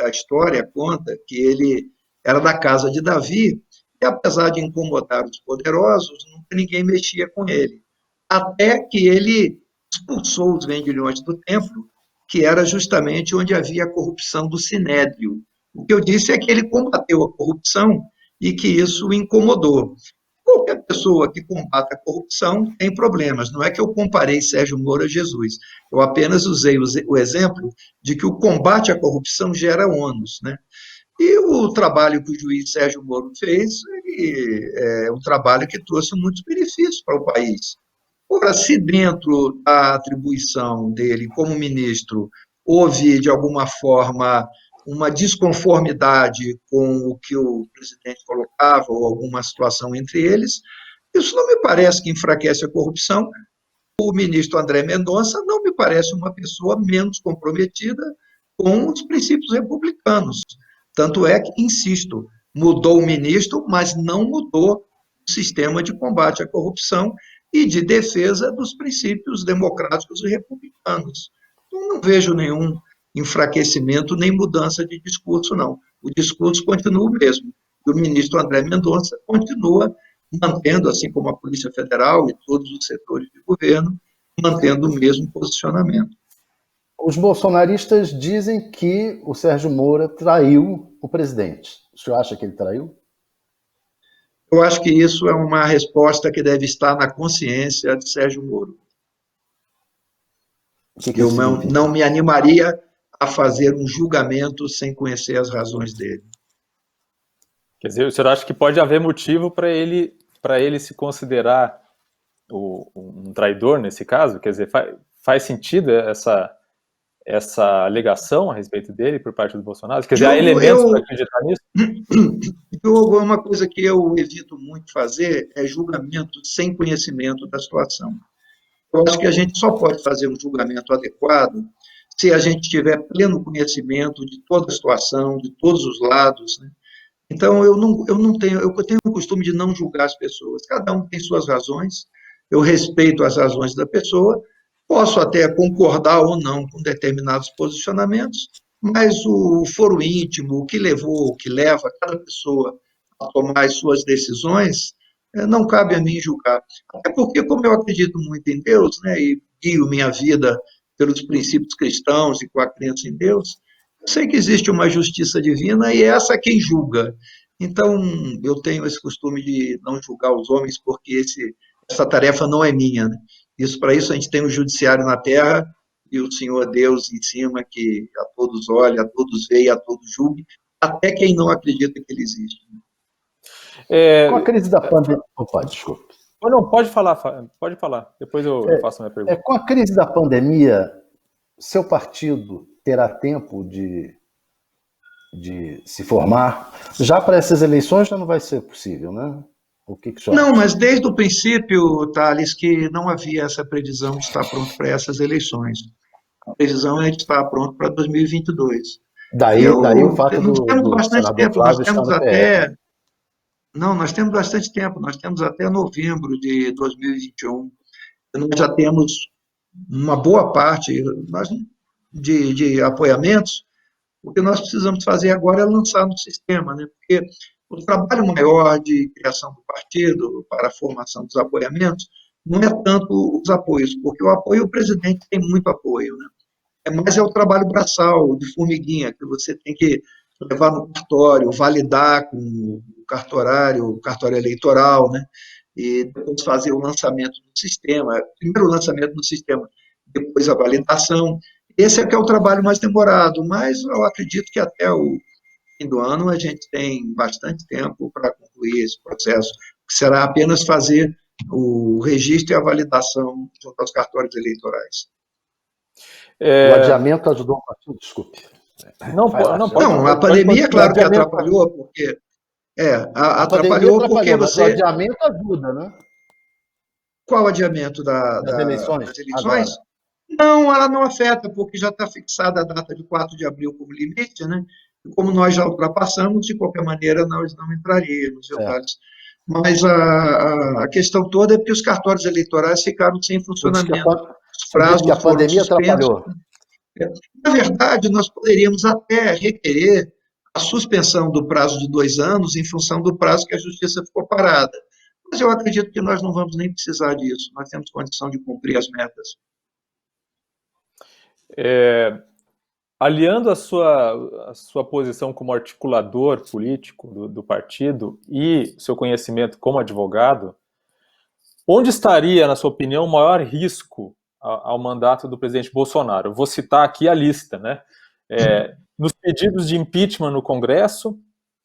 a história conta que ele era da casa de Davi, e apesar de incomodar os poderosos, nunca ninguém mexia com ele. Até que ele expulsou os vendilhões do templo que era justamente onde havia a corrupção do Sinédrio. O que eu disse é que ele combateu a corrupção e que isso o incomodou. Qualquer pessoa que combata a corrupção tem problemas. Não é que eu comparei Sérgio Moro a Jesus. Eu apenas usei o exemplo de que o combate à corrupção gera ônus, né? E o trabalho que o juiz Sérgio Moro fez é um trabalho que trouxe muitos benefícios para o país. Ora, se dentro da atribuição dele como ministro houve, de alguma forma, uma desconformidade com o que o presidente colocava, ou alguma situação entre eles, isso não me parece que enfraquece a corrupção. O ministro André Mendonça não me parece uma pessoa menos comprometida com os princípios republicanos. Tanto é que, insisto, mudou o ministro, mas não mudou o sistema de combate à corrupção e de defesa dos princípios democráticos e republicanos. Então, não vejo nenhum enfraquecimento nem mudança de discurso, não. O discurso continua o mesmo. E o ministro André Mendonça continua mantendo, assim como a Polícia Federal e todos os setores de governo, mantendo o mesmo posicionamento. Os bolsonaristas dizem que o Sérgio Moro traiu o presidente. O senhor acha que ele traiu? Eu acho que isso é uma resposta que deve estar na consciência de Sérgio Moro. Eu não me animaria a fazer um julgamento sem conhecer as razões dele. Quer dizer, o senhor acha que pode haver motivo para ele se considerar um traidor nesse caso? Quer dizer, faz sentido essa alegação a respeito dele por parte do Bolsonaro? Quer dizer, há elementos para acreditar nisso? Diogo, uma coisa que eu evito muito fazer é julgamento sem conhecimento da situação. Eu acho que a gente só pode fazer um julgamento adequado se a gente tiver pleno conhecimento de toda a situação, de todos os lados, né? Então, eu tenho o costume de não julgar as pessoas. Cada um tem suas razões, eu respeito as razões da pessoa, posso até concordar ou não com determinados posicionamentos, mas o foro íntimo, o que levou, o que leva cada pessoa a tomar as suas decisões, não cabe a mim julgar. Até porque, como eu acredito muito em Deus, né, e guio minha vida pelos princípios cristãos e com a crença em Deus, eu sei que existe uma justiça divina e essa é quem julga. Então, eu tenho esse costume de não julgar os homens, porque essa tarefa não é minha, né? Para isso a gente tem o judiciário na terra e o Senhor Deus em cima, que a todos olha, a todos vê e a todos julgue, até quem não acredita que ele existe. Com a crise da pandemia... Opa, desculpe. Não, pode falar, depois eu faço a minha pergunta. Com a crise da pandemia, seu partido terá tempo de se formar? Já para essas eleições já não vai ser possível, né? O que o senhor acha? Não, mas desde o princípio, Thales, que não havia essa previsão de estar pronto para essas eleições. A previsão é de estar pronto para 2022. Daí o fato nós temos bastante senador tempo, Flávio nós temos estar no até... Não, nós temos bastante tempo, nós temos até novembro de 2021. Nós já temos uma boa parte de apoiamentos. O que nós precisamos fazer agora é lançar no sistema, né? Porque o trabalho maior de criação do partido para a formação dos apoiamentos não é tanto os apoios, porque o presidente tem muito apoio, né? Mas é o trabalho braçal, de formiguinha, que você tem que levar no cartório, validar com o cartório eleitoral, né? E depois fazer o lançamento do sistema, primeiro o lançamento do sistema, depois a validação. Esse é que é o trabalho mais demorado, mas eu acredito que até o fim do ano a gente tem bastante tempo para concluir esse processo, que será apenas fazer o registro e a validação junto aos cartórios eleitorais. O adiamento ajudou o partido? Desculpe. Não, a pandemia, claro que atrapalhou, porque... atrapalhou porque você... Mas o adiamento ajuda, né? Qual adiamento das eleições? Não, ela não afeta, porque já está fixada a data de 4 de abril como limite, né? E como nós já ultrapassamos, de qualquer maneira, nós não entraríamos, Thales. Mas a questão toda é porque os cartórios eleitorais ficaram sem funcionamento. Os prazos que a pandemia atrapalhou. Na verdade, nós poderíamos até requerer a suspensão do prazo de 2 anos em função do prazo que a Justiça ficou parada. Mas eu acredito que nós não vamos nem precisar disso. Nós temos condição de cumprir as metas. Aliando a sua posição como articulador político do partido e seu conhecimento como advogado, onde estaria, na sua opinião, o maior risco ao mandato do presidente Bolsonaro? Eu vou citar aqui a lista, né? Nos pedidos de impeachment no Congresso,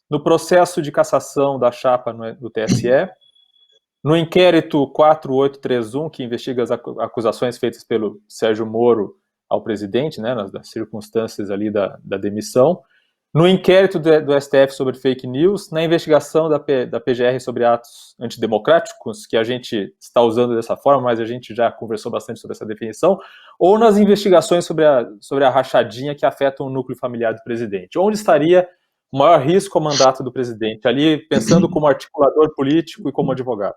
no processo de cassação da chapa do TSE, no inquérito 4831, que investiga as acusações feitas pelo Sérgio Moro ao presidente, né, nas circunstâncias ali da demissão, no inquérito do STF sobre fake news, na investigação da PGR sobre atos antidemocráticos, que a gente está usando dessa forma, mas a gente já conversou bastante sobre essa definição, ou nas investigações sobre a rachadinha que afeta o núcleo familiar do presidente. Onde estaria o maior risco ao mandato do presidente? Ali, pensando como articulador político e como advogado.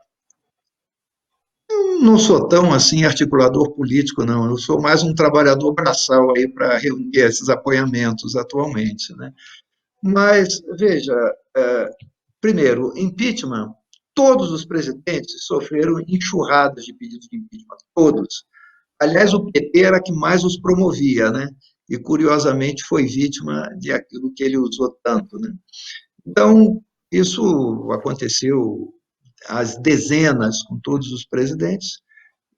Eu não sou tão assim articulador político, não. Eu sou mais um trabalhador braçal aí para reunir esses apoiamentos atualmente, né? Mas, veja, primeiro, impeachment, todos os presidentes sofreram enxurradas de pedidos de impeachment, todos. Aliás, o PT era que mais os promovia, né? E, curiosamente, foi vítima de aquilo que ele usou tanto, né? Então, isso aconteceu às dezenas com todos os presidentes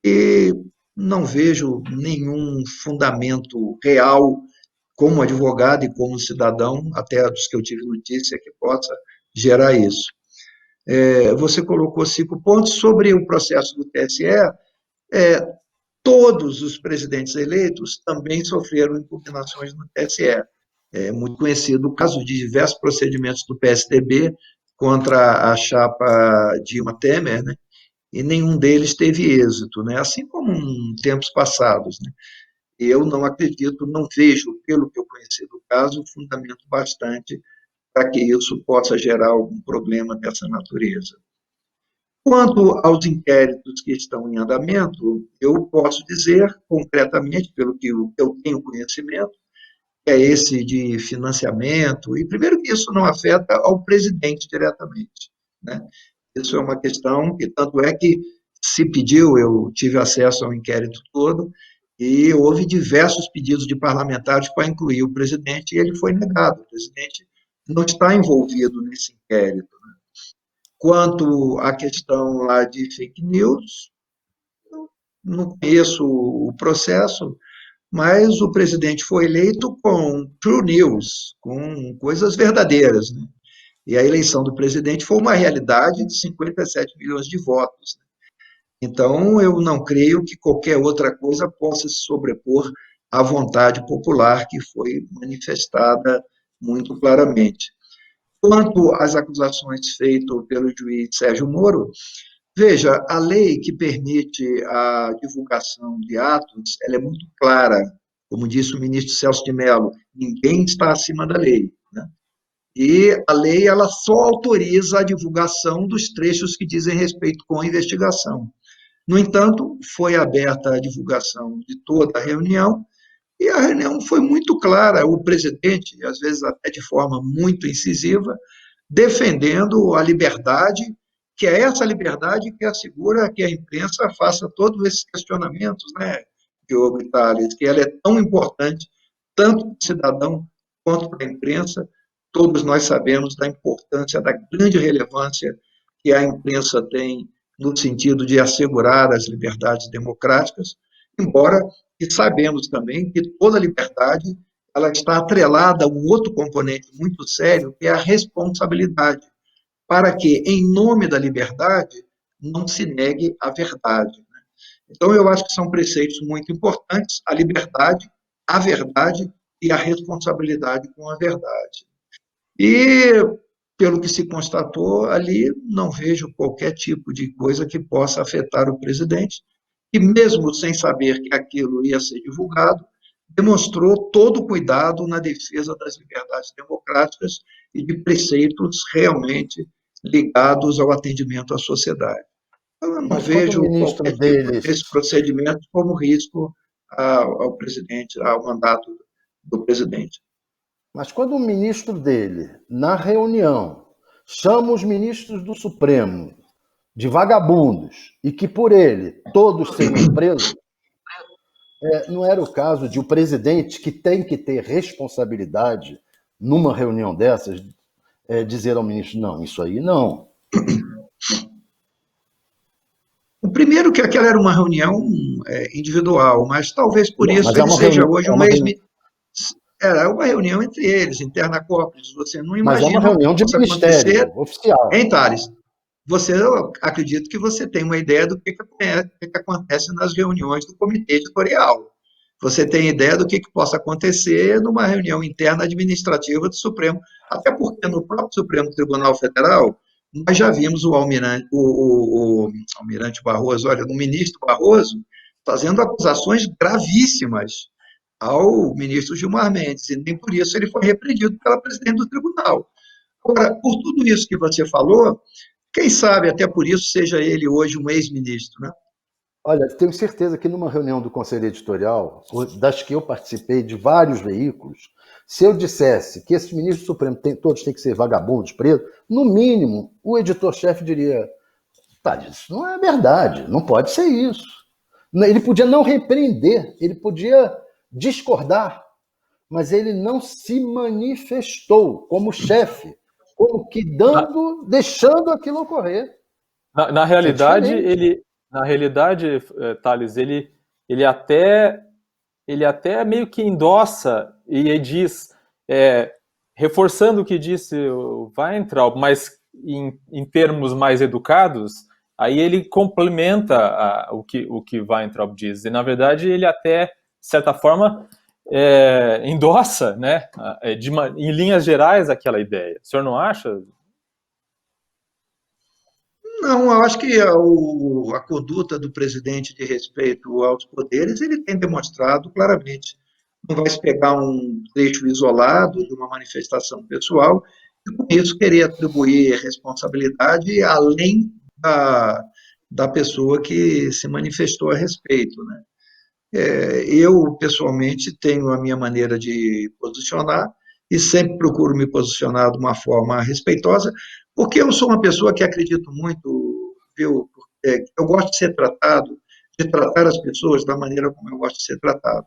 e não vejo nenhum fundamento real como advogado e como cidadão, até dos que eu tive notícia, que possa gerar isso. Você colocou 5 pontos sobre o processo do TSE. Todos os presidentes eleitos também sofreram impugnações no TSE. É muito conhecido o caso de diversos procedimentos do PSDB contra a chapa Dilma Temer, né? E nenhum deles teve êxito, né? Assim como em tempos passados, né? Eu não acredito, não vejo, pelo que eu conheci do caso, fundamento bastante para que isso possa gerar algum problema dessa natureza. Quanto aos inquéritos que estão em andamento, eu posso dizer concretamente, pelo que eu tenho conhecimento, que é esse de financiamento, e primeiro que isso não afeta ao presidente diretamente, né? Isso é uma questão que, tanto é que se pediu, eu tive acesso ao inquérito todo, e houve diversos pedidos de parlamentares para incluir o presidente, e ele foi negado. O presidente não está envolvido nesse inquérito. Quanto à questão lá de fake news, não conheço o processo, mas o presidente foi eleito com true news, com coisas verdadeiras, né? E a eleição do presidente foi uma realidade de 57 milhões de votos. Então, eu não creio que qualquer outra coisa possa se sobrepor à vontade popular que foi manifestada muito claramente. Quanto às acusações feitas pelo juiz Sérgio Moro, veja, a lei que permite a divulgação de atos, ela é muito clara. Como disse o ministro Celso de Mello, ninguém está acima da lei, né? E a lei ela só autoriza a divulgação dos trechos que dizem respeito com a investigação. No entanto, foi aberta a divulgação de toda a reunião, e a reunião foi muito clara. O presidente, às vezes até de forma muito incisiva, defendendo a liberdade, que é essa liberdade que assegura que a imprensa faça todos esses questionamentos, né, Diogo e Thales, que ela é tão importante, tanto para o cidadão quanto para a imprensa. Todos nós sabemos da importância, da grande relevância que a imprensa tem no sentido de assegurar as liberdades democráticas, embora e sabemos também que toda liberdade ela está atrelada a um outro componente muito sério, que é a responsabilidade, para que, em nome da liberdade, não se negue a verdade. Então, eu acho que são preceitos muito importantes, a liberdade, a verdade e a responsabilidade com a verdade. E, pelo que se constatou ali, não vejo qualquer tipo de coisa que possa afetar o presidente, e mesmo sem saber que aquilo ia ser divulgado, demonstrou todo o cuidado na defesa das liberdades democráticas e de preceitos realmente ligados ao atendimento à sociedade. Então, eu não Mas quando o vejo ministro qualquer tipo deles, desse procedimento como risco ao presidente, ao mandato do presidente. mas quando o ministro dele, na reunião, chama os ministros do Supremo de vagabundos e que por ele todos seriam presos, não era o caso de o presidente, que tem que ter responsabilidade numa reunião dessas, dizer ao ministro, não, isso aí não. O primeiro que aquela era uma reunião individual, mas talvez por isso Mas é ele uma seja reunião, hoje um ex-ministro. Era uma reunião entre eles, interna corporis. Você não mas é uma imagina o que reunião de possa acontecer. ministério oficial. Hein, Thales? Eu acredito que você tem uma ideia do que acontece nas reuniões do comitê editorial. Você tem ideia do que possa acontecer numa reunião interna administrativa do Supremo, até porque no próprio Supremo Tribunal Federal, nós já vimos o almirante Barroso, olha, o ministro Barroso, fazendo acusações gravíssimas ao ministro Gilmar Mendes, e nem por isso ele foi repreendido pela presidente do tribunal. Agora, por tudo isso que você falou, quem sabe até por isso seja ele hoje um ex-ministro, né? Olha, tenho certeza que numa reunião do Conselho Editorial, das que eu participei de vários veículos, se eu dissesse que esses ministros do Supremo todos têm que ser vagabundos, presos, no mínimo, o editor-chefe diria, tá, isso não é verdade, não pode ser isso. Ele podia não repreender, ele podia discordar, mas ele não se manifestou como chefe, como que deixando aquilo ocorrer. Na realidade, Thales, ele até meio que endossa e diz, reforçando o que disse o Weintraub, mas em termos mais educados, aí ele complementa o que Weintraub diz. E, na verdade, ele até, de certa forma, endossa, né, em linhas gerais, aquela ideia. O senhor não acha? Não, eu acho que a conduta do presidente de respeito aos poderes, ele tem demonstrado claramente. Não vai se pegar um trecho isolado de uma manifestação pessoal e, com isso, querer atribuir responsabilidade além da pessoa que se manifestou a respeito, né? Eu, pessoalmente, tenho a minha maneira de posicionar e sempre procuro me posicionar de uma forma respeitosa, porque eu sou uma pessoa que acredito muito, viu? Eu gosto de ser tratado, de tratar as pessoas da maneira como eu gosto de ser tratado.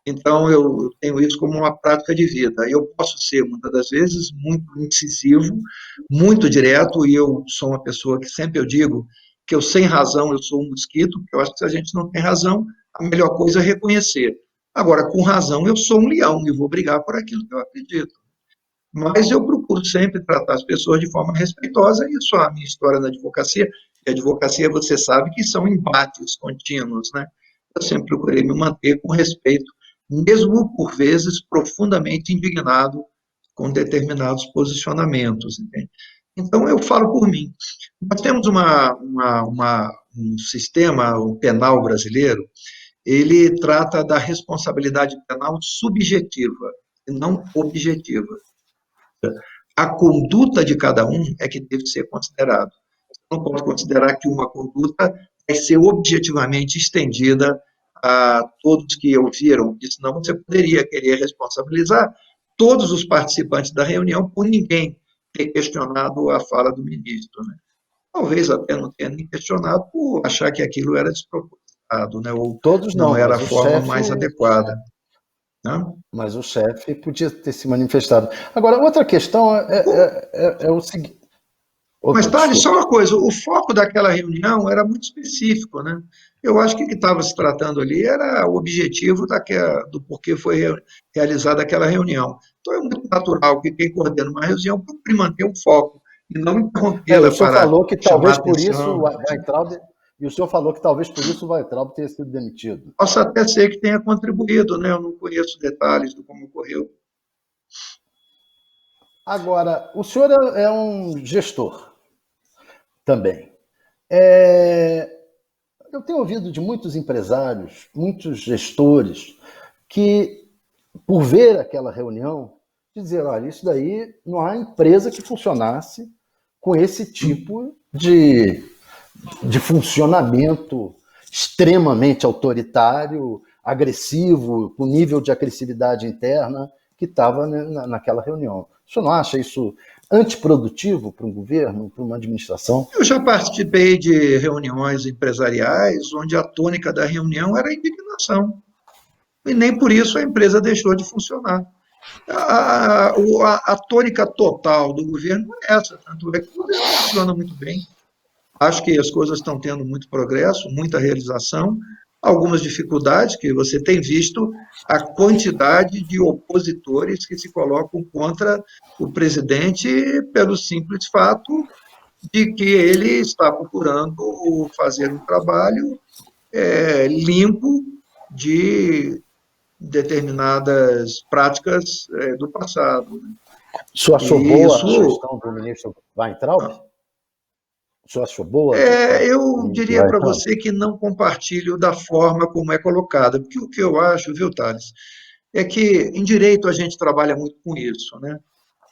Então, eu tenho isso como uma prática de vida. Eu posso ser, muitas das vezes, muito incisivo, muito direto, e eu sou uma pessoa que sempre eu digo que eu, sem razão, eu sou um mosquito, porque eu acho que se a gente não tem razão, a melhor coisa é reconhecer. Agora, com razão, eu sou um leão e vou brigar por aquilo que eu acredito. Mas eu procuro sempre tratar as pessoas de forma respeitosa, e isso é a minha história na advocacia. E a advocacia, você sabe que são embates contínuos, né? Eu sempre procurei me manter com respeito, mesmo por vezes profundamente indignado com determinados posicionamentos, entende? Então, eu falo por mim. Nós temos um sistema penal brasileiro, ele trata da responsabilidade penal subjetiva e não objetiva. A conduta de cada um é que deve ser considerado. Você não pode considerar que uma conduta vai ser objetivamente estendida a todos que ouviram, porque senão você poderia querer responsabilizar todos os participantes da reunião por ninguém ter questionado a fala do ministro, né? Talvez até não tenha nem questionado por achar que aquilo era despropositado, né? Ou Todos não não, era a mas o forma chefe, mais adequada, né? mas o chefe podia ter se manifestado. Agora, outra questão é o seguinte. Mas, Thales, só uma coisa, o foco daquela reunião era muito específico, né? Eu acho que o que estava se tratando ali era o objetivo do porquê foi realizada aquela reunião. Então, é muito natural que quem coordena uma reunião procure manter um foco e não interrompê-la O senhor para falou que chamar talvez por isso atenção. o Weintraub, e o senhor falou que talvez por isso o Weintraub tenha sido demitido. Posso até ser que tenha contribuído, né? Eu não conheço detalhes do como ocorreu. Agora, o senhor é um gestor também. Eu tenho ouvido de muitos empresários, muitos gestores, que, por ver aquela reunião, dizer, olha, isso daí não há empresa que funcionasse com esse tipo de funcionamento extremamente autoritário, agressivo, com nível de agressividade interna que estava naquela reunião. O senhor não acha isso antiprodutivo para um governo, para uma administração? Eu já participei de reuniões empresariais onde a tônica da reunião era a indignação. e nem por isso a empresa deixou de funcionar. A tônica total do governo é essa, tanto é que o governo funciona muito bem. Acho que as coisas estão tendo muito progresso, muita realização, algumas dificuldades que você tem visto a quantidade de opositores que se colocam contra o presidente pelo simples fato de que ele está procurando fazer um trabalho limpo de determinadas práticas do passado. O senhor achou boa a Isso, gestão do ministro Weintraub? O senhor achou boa a gestão eu do ministro diria para Weintraub? você que não compartilho da forma como é colocada, porque o que eu acho, viu, Thales, é que em direito a gente trabalha muito com isso, né?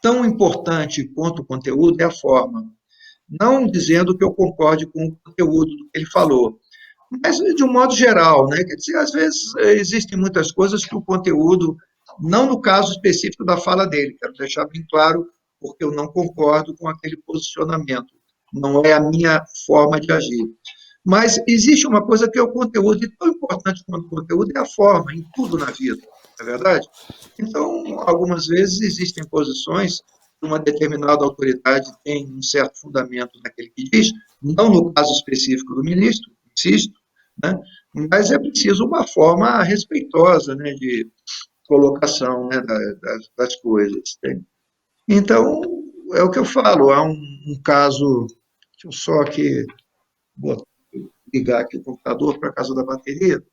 Tão importante quanto o conteúdo é a forma. Não dizendo que eu concorde com o conteúdo do que ele falou, mas de um modo geral, né? Quer dizer, às vezes existem muitas coisas que o conteúdo, não no caso específico da fala dele, quero deixar bem claro, porque eu não concordo com aquele posicionamento, não é a minha forma de agir. Mas existe uma coisa que é o conteúdo, e tão importante quanto o conteúdo é a forma, em tudo na vida, não é verdade? Então, algumas vezes existem posições que uma determinada autoridade tem um certo fundamento naquele que diz, não no caso específico do ministro, insisto, né? Mas é preciso uma forma respeitosa, né, de colocação, né, das coisas. Né? Então, é o que eu falo, há um caso, deixa eu só aqui ligar aqui o computador para a casa da bateria.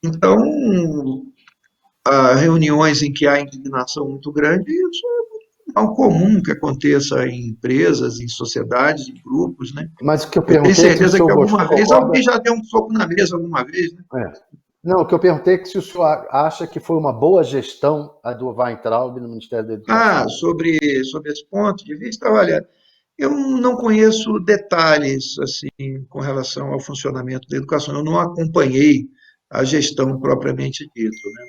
Então, há reuniões em que há indignação muito grande, isso é algo comum que aconteça em empresas, em sociedades, em grupos, né? Mas o que eu Eu tenho perguntei é se o certeza que senhor alguma vez concorda. alguém já deu um soco na mesa alguma vez, né? Não, o que eu perguntei é que se o senhor acha que foi uma boa gestão a do Weintraub no Ministério da Educação. Sobre esse ponto de vista, olha, eu não conheço detalhes assim com relação ao funcionamento da educação. Eu não acompanhei a gestão propriamente dito, né?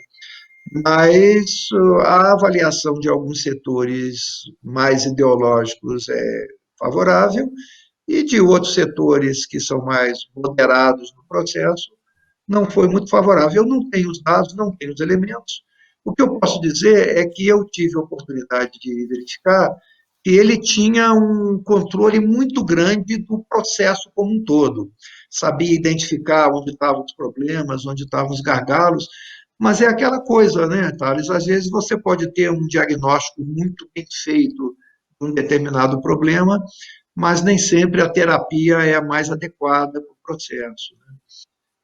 Mas a avaliação de alguns setores mais ideológicos é favorável e de outros setores que são mais moderados no processo não foi muito favorável. Eu não tenho os dados, não tenho os elementos. O que eu posso dizer é que eu tive a oportunidade de verificar que ele tinha um controle muito grande do processo como um todo. Sabia identificar onde estavam os problemas, onde estavam os gargalos, mas é aquela coisa, né, Thales? Às vezes você pode ter um diagnóstico muito bem feito de um determinado problema, mas nem sempre a terapia é a mais adequada para o processo.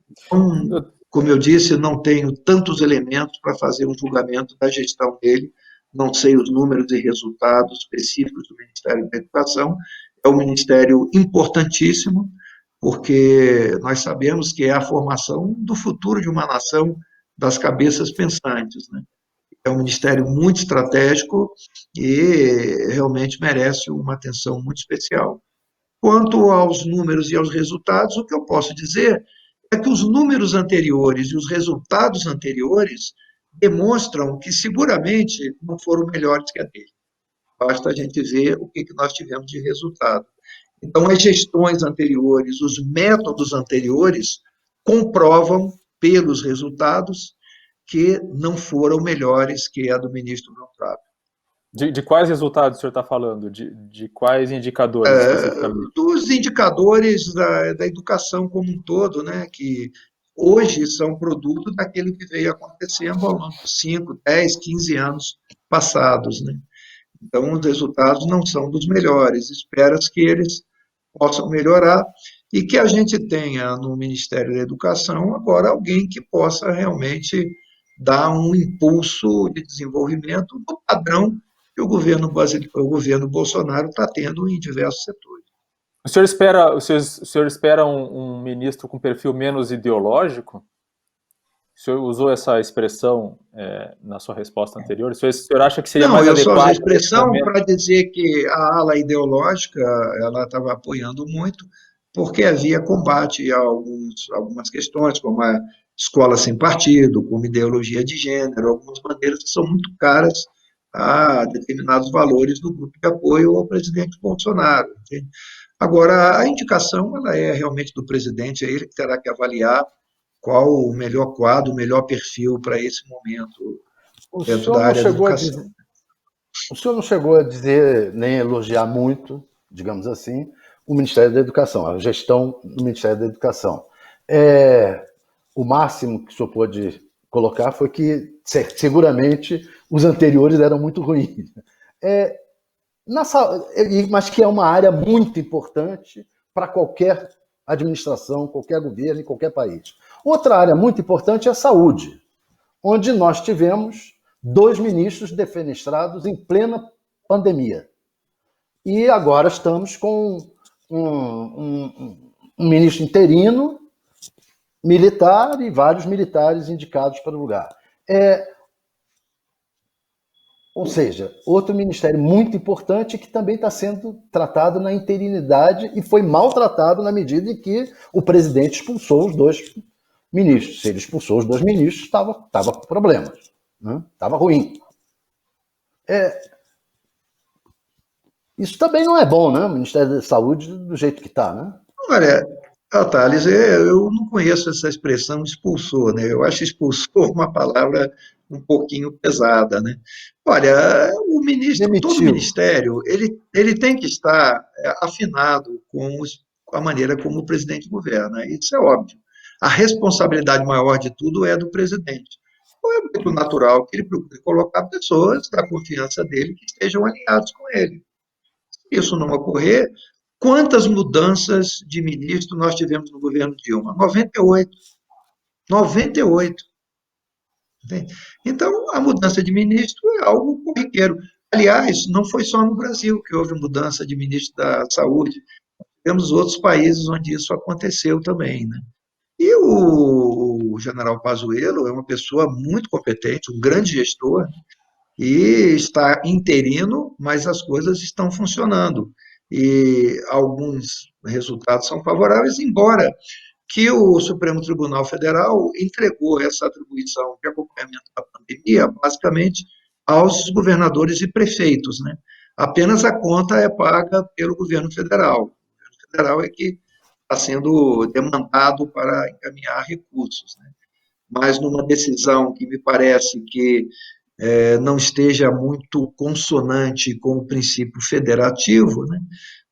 Então, como eu disse, não tenho tantos elementos para fazer um julgamento da gestão dele, não sei os números e resultados específicos do Ministério da Educação. É um ministério importantíssimo, porque nós sabemos que é a formação do futuro de uma nação das cabeças pensantes, né? É um ministério muito estratégico e realmente merece uma atenção muito especial. Quanto aos números e aos resultados, o que eu posso dizer é que os números anteriores e os resultados anteriores demonstram que seguramente não foram melhores que a dele. Basta a gente ver o que nós tivemos de resultado. Então, as gestões anteriores, os métodos anteriores, comprovam pelos resultados que não foram melhores que a do ministro Beltrame. De quais resultados o senhor está falando? De quais indicadores especificamente? Dos indicadores da educação como um todo, né, que hoje são produto daquilo que veio acontecendo ao longo dos 5, 10, 15 anos passados. Né? Então, os resultados não são dos melhores. Espera-se que eles possam melhorar e que a gente tenha no Ministério da Educação agora alguém que possa realmente dar um impulso de desenvolvimento do padrão que o governo Bolsonaro está tendo em diversos setores. O senhor espera um ministro com perfil menos ideológico? O senhor usou essa expressão na sua resposta anterior? O senhor acha que seria Não, mais eu só usei a adequado nesse expressão momento? para dizer que a ala ideológica ela estava apoiando muito, porque havia combate a algumas questões, como a escola sem partido, como ideologia de gênero, algumas bandeiras que são muito caras a determinados valores do grupo de apoio ao presidente Bolsonaro. Entende? Agora, a indicação ela é realmente do presidente, é ele que terá que avaliar qual o melhor quadro, o melhor perfil para esse momento O dentro senhor da não área da chegou a educação. dizer, o senhor não chegou a dizer, nem a elogiar muito, digamos assim, o Ministério da Educação, a gestão do Ministério da Educação. O máximo que o senhor pôde colocar foi que, seguramente, os anteriores eram muito ruins. É, mas que é uma área muito importante para qualquer administração, qualquer governo, em qualquer país. Outra área muito importante é a saúde, onde nós tivemos 2 ministros defenestrados em plena pandemia. E agora estamos com um ministro interino, militar, e vários militares indicados para o lugar. Ou seja, outro ministério muito importante que também está sendo tratado na interinidade e foi maltratado na medida em que o presidente expulsou os 2 ministros. Se ele expulsou os 2 ministros, estava com problemas, né? Estava ruim. Isso também não é bom, né? O Ministério da Saúde do jeito que está, né? Olha, Thales, eu não conheço essa expressão expulsou, né? Eu acho expulsou uma palavra um pouquinho pesada, né? Olha, o ministro, todo Demitiu. ministério, ele tem que estar afinado com a maneira como o presidente governa, isso é óbvio. A responsabilidade maior de tudo é do presidente. Então é muito natural que ele procure colocar pessoas da confiança dele que estejam alinhados com ele. Se isso não ocorrer, quantas mudanças de ministro nós tivemos no governo Dilma? 98. 98. Entende? Então, a mudança de ministro é algo corriqueiro. Aliás, não foi só no Brasil que houve mudança de ministro da Saúde. Temos outros países onde isso aconteceu também, né? E o general Pazuello é uma pessoa muito competente, um grande gestor, e está interino, mas as coisas estão funcionando. E alguns resultados são favoráveis, embora que o Supremo Tribunal Federal entregou essa atribuição de acompanhamento da pandemia, basicamente, aos governadores e prefeitos, né? Apenas a conta é paga pelo governo federal. O governo federal é que está sendo demandado para encaminhar recursos, né? Mas numa decisão que me parece que não esteja muito consonante com o princípio federativo, né,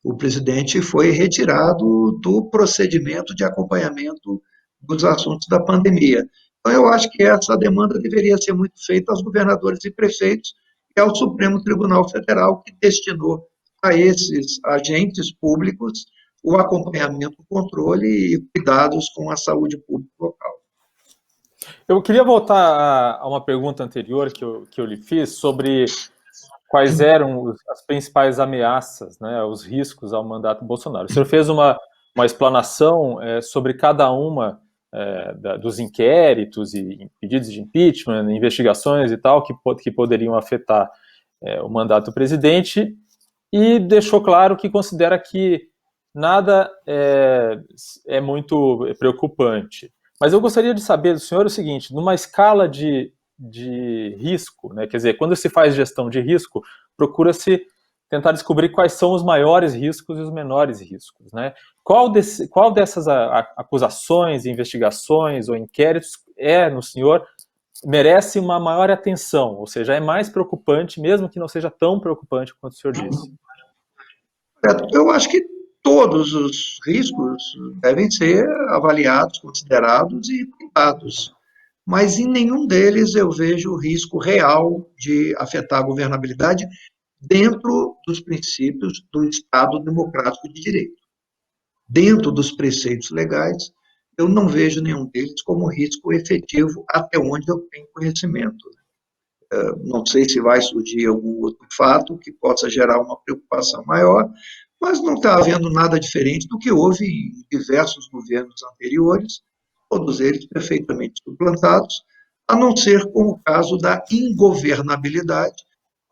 o presidente foi retirado do procedimento de acompanhamento dos assuntos da pandemia. Então, eu acho que essa demanda deveria ser muito feita aos governadores e prefeitos e ao Supremo Tribunal Federal, que destinou a esses agentes públicos o acompanhamento, o controle e cuidados com a saúde pública local. Eu queria voltar a uma pergunta anterior que eu lhe fiz sobre quais eram as principais ameaças, né, os riscos ao mandato Bolsonaro. O senhor fez uma explanação sobre cada uma dos inquéritos e pedidos de impeachment, investigações e tal, que poderiam afetar o mandato do presidente, e deixou claro que considera que nada é muito preocupante. Mas eu gostaria de saber do senhor o seguinte, numa escala de risco, né, quer dizer, quando se faz gestão de risco, procura-se tentar descobrir quais são os maiores riscos e os menores riscos, né? Qual dessas acusações, investigações ou inquéritos no senhor merece uma maior atenção, ou seja, é mais preocupante, mesmo que não seja tão preocupante quanto o senhor disse? Eu acho que todos os riscos devem ser avaliados, considerados e cuidados, mas em nenhum deles eu vejo o risco real de afetar a governabilidade dentro dos princípios do Estado democrático de direito. Dentro dos preceitos legais, eu não vejo nenhum deles como risco efetivo até onde eu tenho conhecimento. Não sei se vai surgir algum outro fato que possa gerar uma preocupação maior, mas não está havendo nada diferente do que houve em diversos governos anteriores, todos eles perfeitamente suplantados, a não ser com o caso da ingovernabilidade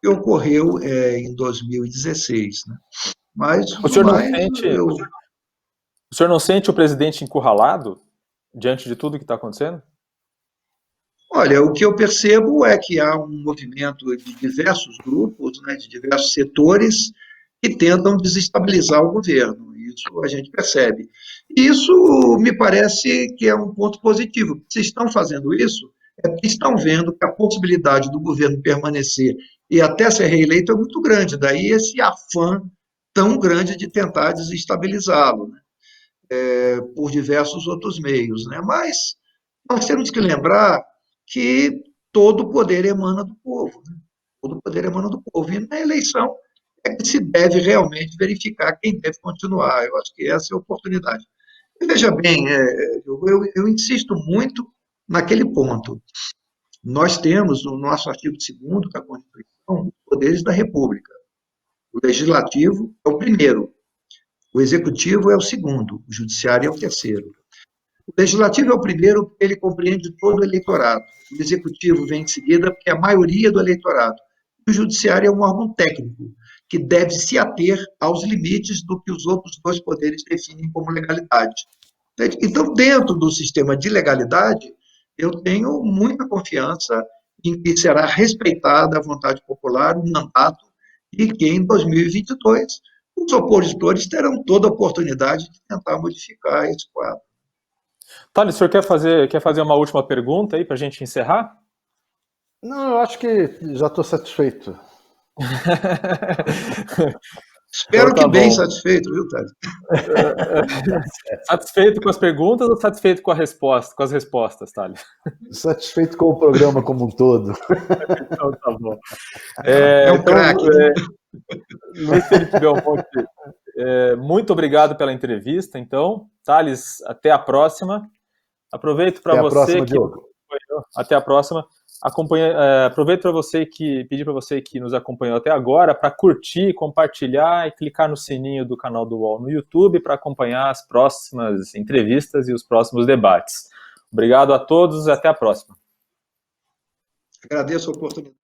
que ocorreu em 2016. Né? Mas, O no senhor não mais, sente, o senhor não sente o presidente encurralado diante de tudo que está acontecendo? olha, o que eu percebo é que há um movimento de diversos grupos, né, de diversos setores, que tentam desestabilizar o governo. Isso a gente percebe. E isso me parece que é um ponto positivo. Se estão fazendo isso, é porque estão vendo que a possibilidade do governo permanecer e até ser reeleito é muito grande. Daí esse afã tão grande de tentar desestabilizá-lo, né? Por diversos outros meios, né? Mas nós temos que lembrar que todo o poder emana do povo, né? Todo o poder emana do povo. E na eleição é que se deve realmente verificar quem deve continuar. Eu acho que essa é a oportunidade. E veja bem, eu insisto muito naquele ponto. Nós temos, no nosso artigo 2º da Constituição, os poderes da República. O Legislativo é o primeiro, o Executivo é o segundo, o Judiciário é o terceiro. O Legislativo é o primeiro porque ele compreende todo o eleitorado. O Executivo vem em seguida porque é a maioria do eleitorado. O Judiciário é um órgão técnico que deve se ater aos limites do que os outros dois poderes definem como legalidade. Então, dentro do sistema de legalidade, eu tenho muita confiança em que será respeitada a vontade popular, o mandato, e que em 2022 os opositores terão toda a oportunidade de tentar modificar esse quadro. Thales, o senhor quer fazer uma última pergunta aí para a gente encerrar? Não, eu acho que já estou satisfeito. Espero Então, tá que bem bom. satisfeito, viu, Thales? Satisfeito com as perguntas ou satisfeito com as respostas, Thales? Satisfeito com o programa como um todo. Então, tá bom. Um craque, né? Luiz Felipe Belmonte, muito obrigado pela entrevista, então. Thales, até a próxima. Aproveito para você que... Diogo. Até a próxima. Aproveito para pedir para você que nos acompanhou até agora para curtir, compartilhar e clicar no sininho do canal do UOL no YouTube para acompanhar as próximas entrevistas e os próximos debates. Obrigado a todos e até a próxima. Agradeço a oportunidade.